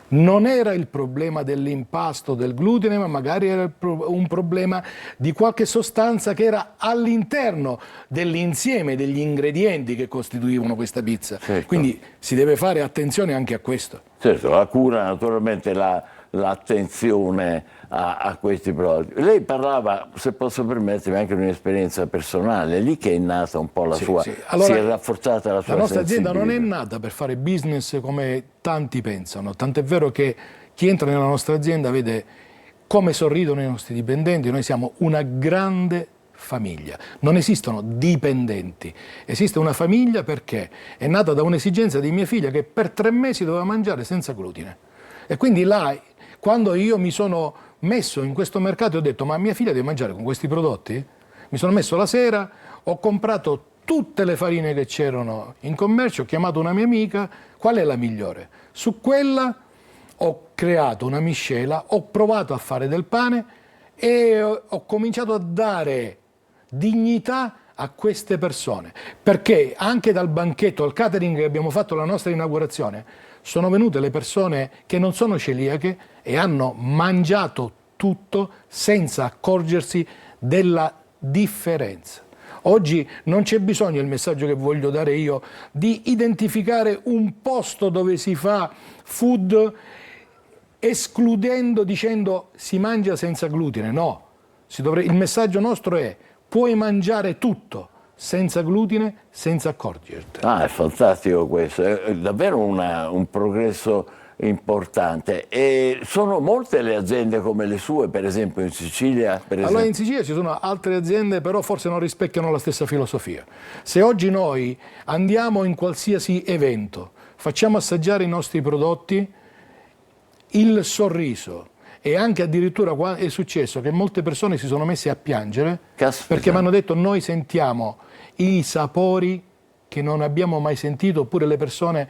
Non era il problema dell'impasto del glutine, ma magari era un problema di qualche sostanza che era all'interno dell'insieme degli ingredienti che costituivano questa pizza. Certo. Quindi si deve fare attenzione anche a questo. Certo, la cura, naturalmente l'attenzione a questi prodotti. Lei parlava, se posso permettermi, anche di un'esperienza personale, lì che è nata un po' la sua, Allora, si è rafforzata la sua La nostra azienda non è sensibilità. nata per fare business come tanti pensano, tant'è vero che chi entra nella nostra azienda vede come sorridono i nostri dipendenti. Noi siamo una grande famiglia, non esistono dipendenti, esiste una famiglia perché è nata da un'esigenza di mia figlia che per 3 mesi doveva mangiare senza glutine. E quindi là, quando io mi sono messo in questo mercato, ho detto ma mia figlia deve mangiare con questi prodotti? Mi sono messo la sera, ho comprato tutte le farine che c'erano in commercio, ho chiamato una mia amica, qual è la migliore? Su quella ho creato una miscela, ho provato a fare del pane e ho cominciato a dare dignità a queste persone, perché anche dal banchetto al catering che abbiamo fatto alla nostra inaugurazione sono venute le persone che non sono celiache e hanno mangiato tutto senza accorgersi della differenza. Oggi non c'è bisogno, il messaggio che voglio dare io, di identificare un posto dove si fa food escludendo, dicendo si mangia senza glutine. No, il messaggio nostro è: puoi mangiare tutto senza glutine, senza accorgerti. Ah, è fantastico questo, è davvero un progresso importante. E sono molte le aziende come le sue, per esempio in Sicilia? Allora in Sicilia ci sono altre aziende, però forse non rispecchiano la stessa filosofia. Se oggi noi andiamo in qualsiasi evento, facciamo assaggiare i nostri prodotti, il sorriso, e anche addirittura è successo che molte persone si sono messe a piangere perché mi hanno detto noi sentiamo i sapori che non abbiamo mai sentito, oppure le persone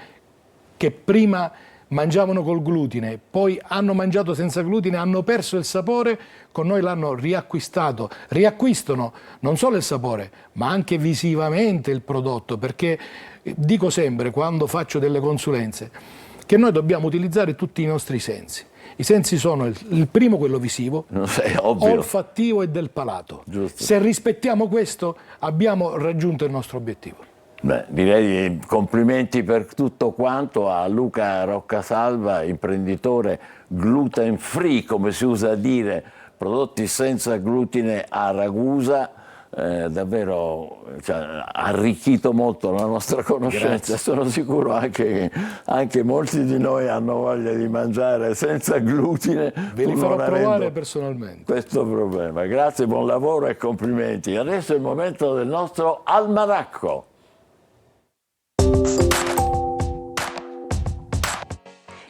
che prima mangiavano col glutine, poi hanno mangiato senza glutine, hanno perso il sapore, con noi l'hanno riacquistato, riacquistano non solo il sapore ma anche visivamente il prodotto, perché dico sempre quando faccio delle consulenze che noi dobbiamo utilizzare tutti i nostri sensi. I sensi sono il primo, quello visivo, olfattivo e del palato. Giusto. Se rispettiamo questo abbiamo raggiunto il nostro obiettivo. Beh, direi complimenti per tutto quanto a Luca Roccasalva, imprenditore gluten free, come si usa dire, prodotti senza glutine a Ragusa, davvero ha arricchito molto la nostra conoscenza. Grazie. Sono sicuro anche che molti di noi hanno voglia di mangiare senza glutine. Ve li pur farò non provare avendo personalmente. questo problema. Grazie, buon lavoro e complimenti. Adesso è il momento del nostro almanacco.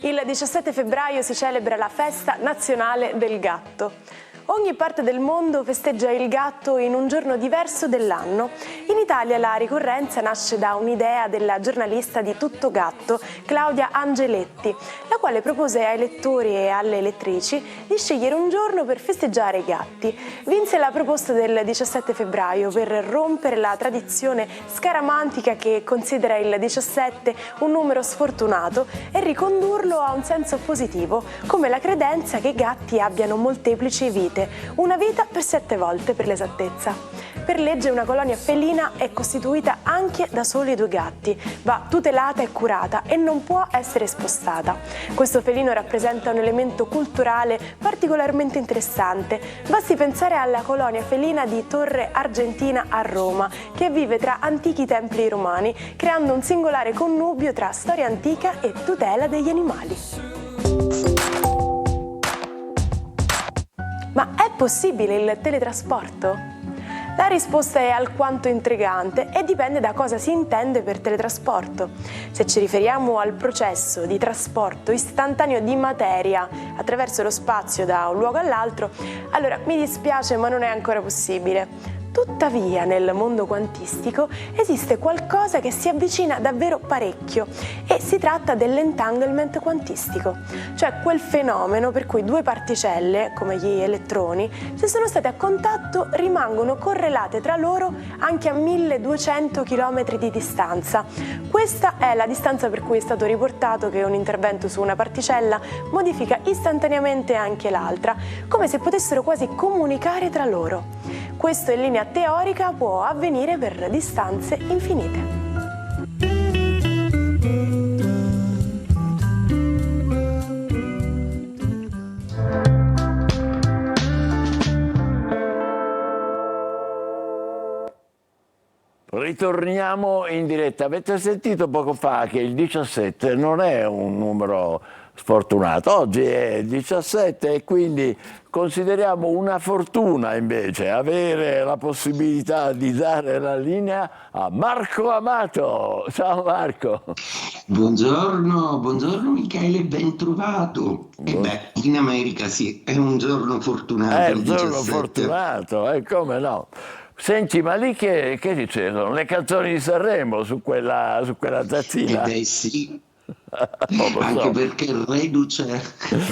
Il 17 febbraio si celebra la festa nazionale del gatto. Ogni parte del mondo festeggia il gatto in un giorno diverso dell'anno. In Italia la ricorrenza nasce da un'idea della giornalista di Tutto Gatto, Claudia Angeletti, la quale propose ai lettori e alle lettrici di scegliere un giorno per festeggiare i gatti. Vinse la proposta del 17 febbraio per rompere la tradizione scaramantica che considera il 17 un numero sfortunato e ricondurlo a un senso positivo, come la credenza che i gatti abbiano molteplici vite. Una vita per 7 volte per l'esattezza. Per legge una colonia felina è costituita anche da soli 2 gatti, va tutelata e curata e non può essere spostata. Questo felino rappresenta un elemento culturale particolarmente interessante. Basti pensare alla colonia felina di Torre Argentina a Roma, che vive tra antichi templi romani, creando un singolare connubio tra storia antica e tutela degli animali. Ma è possibile il teletrasporto? La risposta è alquanto intrigante e dipende da cosa si intende per teletrasporto. Se ci riferiamo al processo di trasporto istantaneo di materia attraverso lo spazio da un luogo all'altro, allora mi dispiace ma non è ancora possibile. Tuttavia, nel mondo quantistico esiste qualcosa che si avvicina davvero parecchio e si tratta dell'entanglement quantistico, cioè quel fenomeno per cui 2 particelle, come gli elettroni, se sono state a contatto rimangono correlate tra loro anche a 1200 km di distanza. Questa è la distanza per cui è stato riportato che un intervento su una particella modifica istantaneamente anche l'altra, come se potessero quasi comunicare tra loro. Questo in linea teorica può avvenire per distanze infinite. Ritorniamo in diretta. Avete sentito poco fa che il 17 non è un numero sfortunato, oggi è 17 e quindi consideriamo una fortuna invece avere la possibilità di dare la linea a Marco Amato. Ciao Marco. Buongiorno Michele, ben trovato. E beh, in America sì, è un giorno fortunato. È il un giorno 17. fortunato, e come no. Senti, ma lì che succedono? Le canzoni di Sanremo su quella tazzina? Beh sì. Non lo so. Anche perché reduce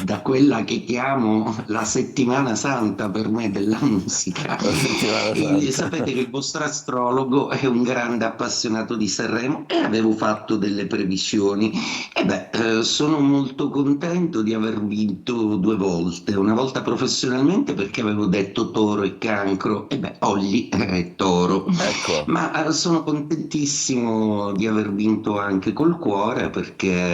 da quella che chiamo la settimana santa per me della musica. E sapete che il vostro astrologo è un grande appassionato di Sanremo e avevo fatto delle previsioni. E beh, sono molto contento di aver vinto 2 volte. Una volta professionalmente perché avevo detto Toro e Cancro, e beh, Olli è Toro. Ecco. Ma sono contentissimo di aver vinto anche col cuore perché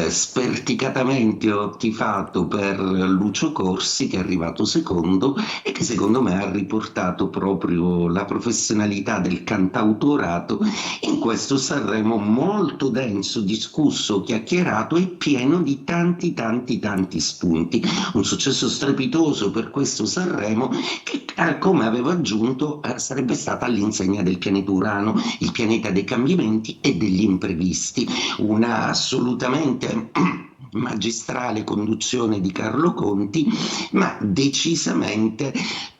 sperticatamente ho tifato per Lucio Corsi, che è arrivato secondo e che secondo me ha riportato proprio la professionalità del cantautorato in questo Sanremo molto denso, discusso, chiacchierato e pieno di tanti spunti. Un successo strepitoso per questo Sanremo che, come avevo aggiunto, sarebbe stata all'insegna del pianeta Urano, il pianeta dei cambiamenti e degli imprevisti. Una assolutamente magistrale conduzione di Carlo Conti, ma decisamente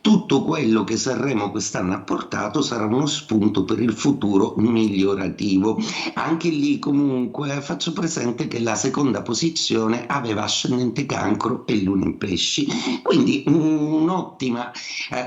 tutto quello che Sanremo quest'anno ha portato sarà uno spunto per il futuro migliorativo. Anche lì comunque faccio presente che la seconda posizione aveva ascendente Cancro e Luna in Pesci, quindi un'ottima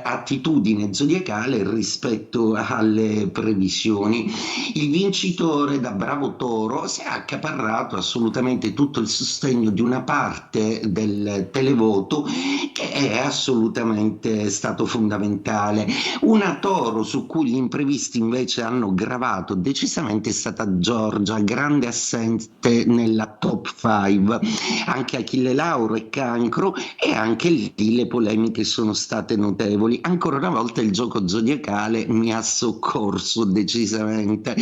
attitudine zodiacale rispetto alle previsioni. Il vincitore, da bravo Toro, si è accaparrato assolutamente tutto il sostegno di una parte del televoto che è assolutamente stato fondamentale. Una Toro su cui gli imprevisti invece hanno gravato decisamente è stata Giorgia, grande assente nella top 5, anche Achille Lauro e Cancro, e anche lì le polemiche sono state notevoli. Ancora una volta il gioco zodiacale mi ha soccorso decisamente.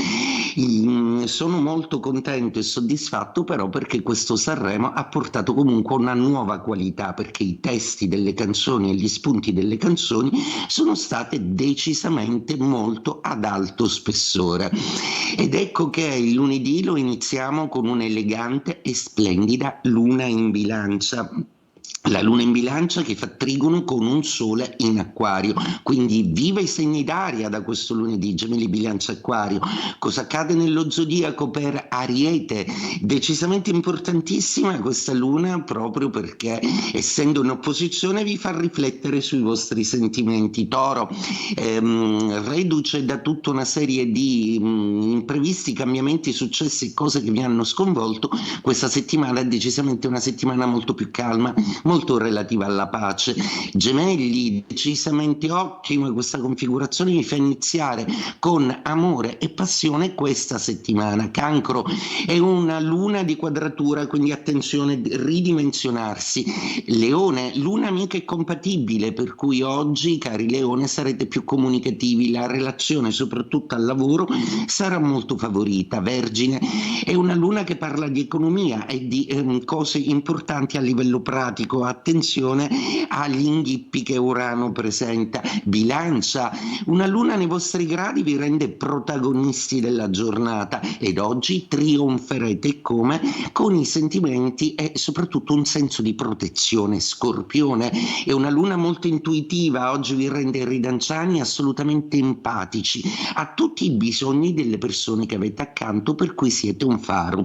Sono molto contento e soddisfatto però perché questo Sanremo ha portato comunque una nuova qualità, perché i testi delle canzoni e gli spunti delle canzoni sono state decisamente molto ad alto spessore. Ed ecco che il lunedì lo iniziamo con un'elegante e splendida luna in bilancia. La luna in bilancia che fa trigono con un sole in acquario, quindi viva i segni d'aria da questo lunedì, Gemelli, Bilancia, Acquario. Cosa accade nello zodiaco per Ariete? Decisamente importantissima questa luna, proprio perché essendo in opposizione vi fa riflettere sui vostri sentimenti. Toro, reduce da tutta una serie di imprevisti, cambiamenti, successi e cose che vi hanno sconvolto, questa settimana è decisamente una settimana molto più calma, molto relativa alla pace. Gemelli, decisamente ottima questa configurazione, mi fa iniziare con amore e passione questa settimana. Cancro, è una luna di quadratura, quindi attenzione, ridimensionarsi. Leone, luna amica e compatibile, per cui oggi, cari Leone, sarete più comunicativi, la relazione soprattutto al lavoro sarà molto favorita. Vergine, è una luna che parla di economia e di cose importanti a livello pratico, attenzione agli inghippi che Urano presenta. Bilancia, una luna nei vostri gradi vi rende protagonisti della giornata ed oggi trionferete come? Con i sentimenti e soprattutto un senso di protezione. Scorpione, è una luna molto intuitiva, oggi vi rende ridanciani, assolutamente empatici a tutti i bisogni delle persone che avete accanto, per cui siete un faro.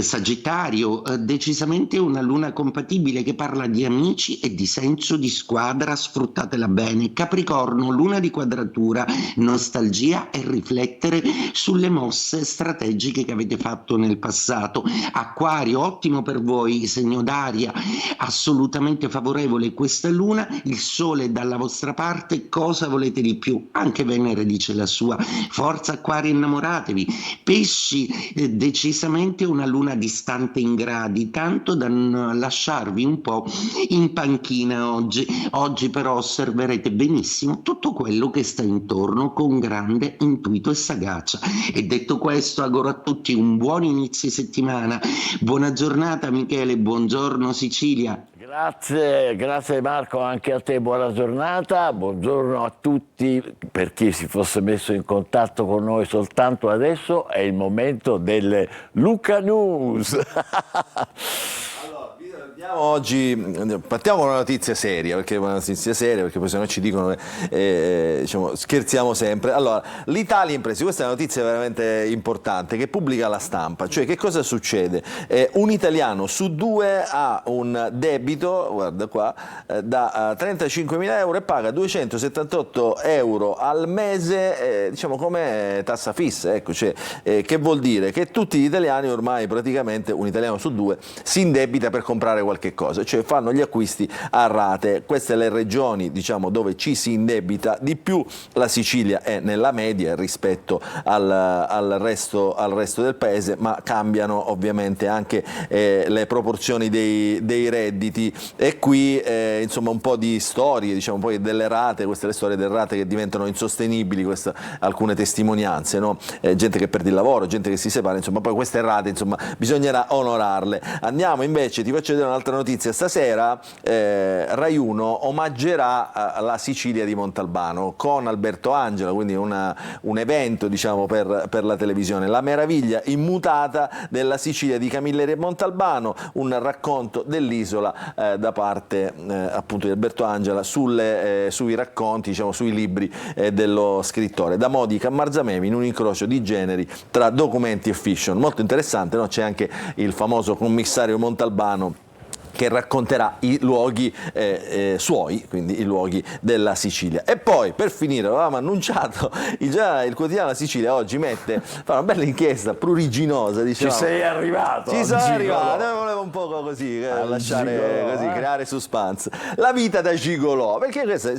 Sagittario, decisamente una luna compatibile che parla di amici e di senso di squadra, sfruttatela bene. Capricorno, luna di quadratura, nostalgia e riflettere sulle mosse strategiche che avete fatto nel passato. Acquario, ottimo per voi, segno d'aria, assolutamente favorevole questa luna, il sole dalla vostra parte, cosa volete di più? Anche Venere dice la sua. Forza Acquario, innamoratevi. Pesci, decisamente una luna distante in gradi, tanto da lasciarvi un po' in panchina oggi. Oggi però osserverete benissimo tutto quello che sta intorno con grande intuito e sagacia. E detto questo, auguro a tutti un buon inizio settimana. Buona giornata Michele, buongiorno Sicilia. Grazie Marco, anche a te buona giornata, buongiorno a tutti. Per chi si fosse messo in contatto con noi soltanto adesso, è il momento delle Luca News. Oggi partiamo con una notizia seria, perché poi se no ci dicono diciamo, scherziamo sempre. Allora, l'Italia Imprese, questa è una notizia veramente importante che pubblica La Stampa, cioè che cosa succede? Un italiano su 2 ha un debito, guarda qua, da 35.000 euro e paga 278 euro al mese, diciamo come tassa fissa, ecco, cioè, che vuol dire che tutti gli italiani ormai praticamente, un italiano su 2, si indebita per comprare qualche cosa, cioè fanno gli acquisti a rate. Queste le regioni, diciamo, dove ci si indebita di più. La Sicilia è nella media rispetto al resto del paese, ma cambiano ovviamente anche le proporzioni dei redditi, e qui insomma un po' di storie, diciamo, poi delle rate, queste le storie delle rate che diventano insostenibili, alcune testimonianze, no? Gente che perde il lavoro, gente che si separa, insomma, poi queste rate, insomma, bisognerà onorarle. Andiamo invece, ti faccio vedere un'altra notizia. Stasera Rai 1 omaggerà la Sicilia di Montalbano con Alberto Angela, quindi un evento, diciamo, per la televisione. La meraviglia immutata della Sicilia di Camilleri e Montalbano, un racconto dell'isola da parte appunto di Alberto Angela sui racconti, diciamo, sui libri dello scrittore. Da Modica a Marzamemi, in un incrocio di generi tra documenti e fiction. Molto interessante, no? C'è anche il famoso commissario Montalbano che racconterà i luoghi suoi, quindi i luoghi della Sicilia. E poi, per finire, avevamo annunciato, il quotidiano La Sicilia oggi fa una bella inchiesta pruriginosa, diciamo. Ci sei arrivato. Ci sono arrivato, volevo un po' così, lasciare così, creare suspense. La vita da gigolò, perché questo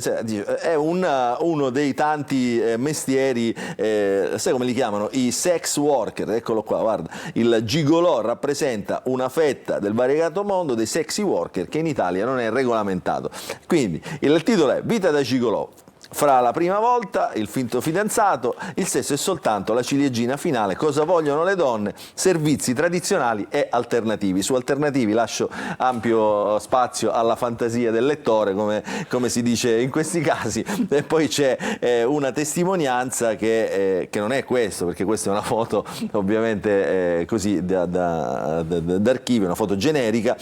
è uno dei tanti mestieri, sai come li chiamano? I sex worker, eccolo qua, guarda. Il gigolò rappresenta una fetta del variegato mondo dei sexy worker che in Italia non è regolamentato. Quindi il titolo è Vita da gigolò. Fra la prima volta, il finto fidanzato, il sesso è soltanto la ciliegina finale, cosa vogliono le donne, servizi tradizionali e alternativi. Su alternativi lascio ampio spazio alla fantasia del lettore, come si dice in questi casi, e poi c'è una testimonianza che non è questo, perché questa è una foto ovviamente così d'archivio, una foto generica,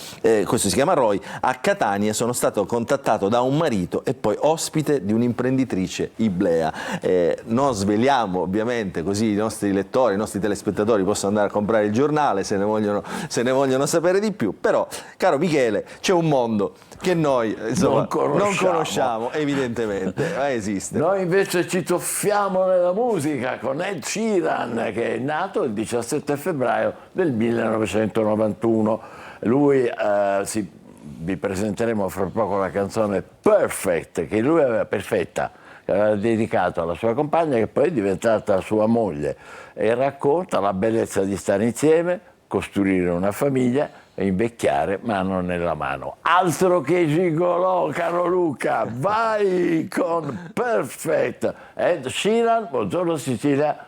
questo si chiama Roy, a Catania sono stato contattato da un marito e poi ospite di un'imprenditrice iblea. Non sveliamo ovviamente, così i nostri lettori, i nostri telespettatori possono andare a comprare il giornale se ne vogliono sapere di più, però caro Michele c'è un mondo che noi insomma, non conosciamo evidentemente, ma esiste. Noi invece ci tuffiamo nella musica con Ed Sheeran, che è nato il 17 febbraio del 1991. Lui vi presenteremo fra poco la canzone Perfect, che lui aveva dedicato alla sua compagna, che poi è diventata sua moglie, e racconta la bellezza di stare insieme, costruire una famiglia e invecchiare mano nella mano. Altro che gigolò, caro Luca, vai con Perfect. Ed Sheeran, buongiorno Sicilia.